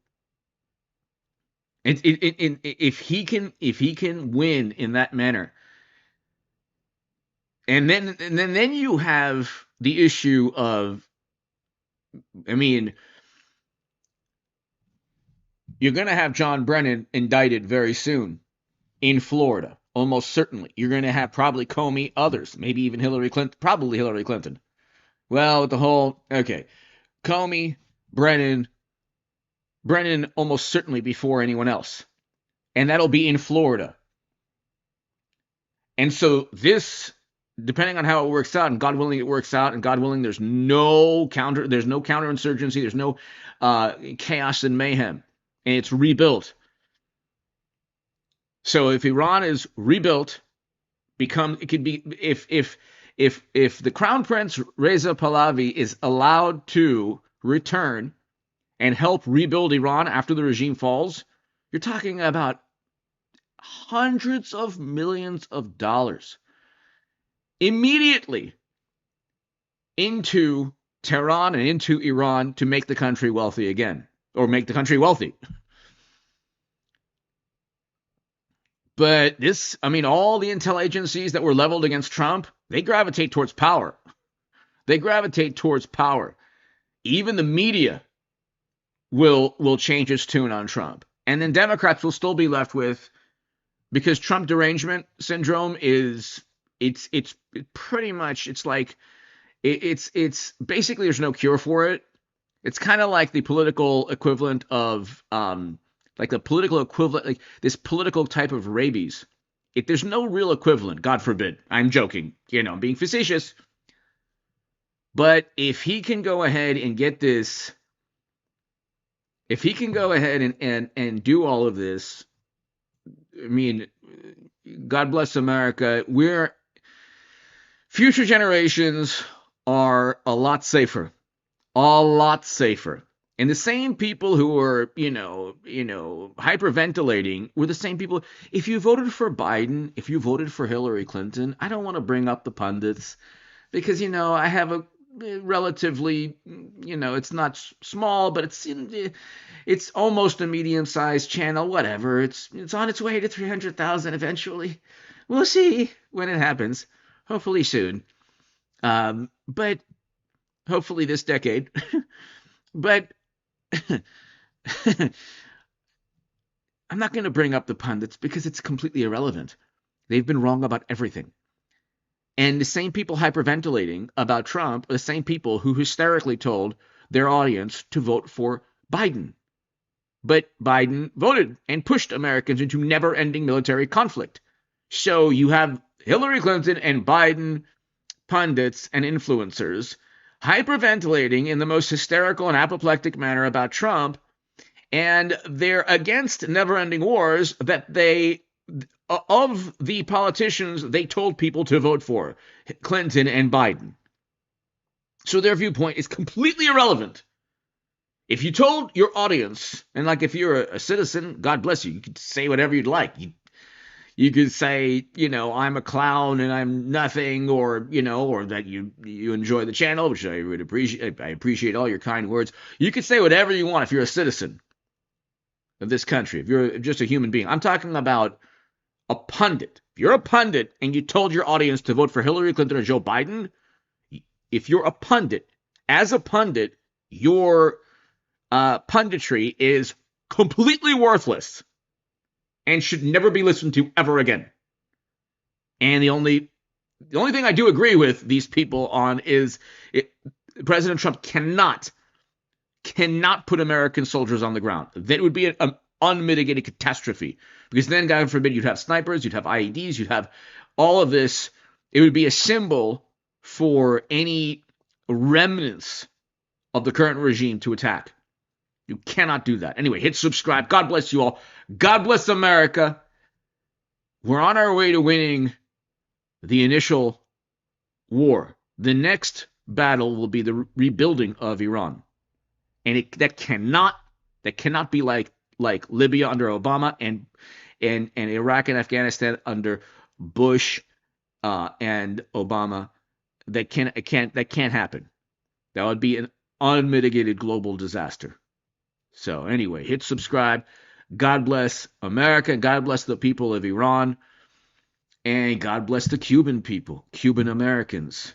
If he can win in that manner, and then you have the issue of, I mean, you're going to have John Brennan indicted very soon in Florida, almost certainly. You're going to have probably Comey, others, maybe even Hillary Clinton, probably Hillary Clinton. Well, with the whole, okay, Comey, Brennan, Brennan almost certainly before anyone else. And that'll be in Florida. And so this, depending on how it works out, and God willing it works out, and God willing there's no counterinsurgency, there's no chaos and mayhem, and it's rebuilt. So if Iran is rebuilt, it could be if the Crown Prince Reza Pahlavi is allowed to return and help rebuild Iran after the regime falls, you're talking about hundreds of millions of dollars immediately into Tehran and into Iran to make the country wealthy again, or make the country wealthy. But all the intel agencies that were leveled against Trump, they gravitate towards power. Even the media will change its tune on Trump. And then Democrats will still be left with, because Trump derangement syndrome it's pretty much, it's basically there's no cure for it. It's kind of like the political equivalent of like this political type of rabies. There's no real equivalent, God forbid. I'm joking, I'm being facetious. But if he can go ahead and get this, if he can go ahead and do all of this, God bless America. Future generations are a lot safer. And the same people who are, hyperventilating were the same people. If you voted for Biden, if you voted for Hillary Clinton, I don't want to bring up the pundits because, I have a relatively, it's not small, but it's almost a medium-sized channel, whatever. It's on its way to 300,000 eventually. We'll see when it happens. Hopefully soon. But hopefully this decade. But I'm not going to bring up the pundits because it's completely irrelevant. They've been wrong about everything. And the same people hyperventilating about Trump are the same people who hysterically told their audience to vote for Biden. But Biden voted and pushed Americans into never-ending military conflict. So you have Hillary Clinton and Biden pundits and influencers hyperventilating in the most hysterical and apoplectic manner about Trump, and they're against never-ending wars that of the politicians they told people to vote for, Clinton and Biden. So their viewpoint is completely irrelevant. If you told your audience, and like if you're a citizen, God bless you, you could say whatever you'd like. You could say, I'm a clown and I'm nothing, or that you enjoy the channel, which I would appreciate. I appreciate all your kind words. You could say whatever you want if you're a citizen of this country, if you're just a human being. I'm talking about a pundit. If you're a pundit and you told your audience to vote for Hillary Clinton or Joe Biden, if you're a pundit, as a pundit, your punditry is completely worthless and should never be listened to ever again. And the only thing I do agree with these people on is President Trump cannot put American soldiers on the ground. That would be an unmitigated catastrophe, because then, God forbid, you'd have snipers, you'd have IEDs, you'd have all of this. It would be a symbol for any remnants of the current regime to attack. You cannot do that. Anyway, hit subscribe. God bless you all. God bless America. We're on our way to winning the initial war. The next battle will be the rebuilding of Iran. And that cannot be like Libya under Obama and Iraq and Afghanistan under Bush and Obama. That can't happen. That would be an unmitigated global disaster. So anyway, hit subscribe. God bless America. God bless the people of Iran. And God bless the Cuban people, Cuban Americans.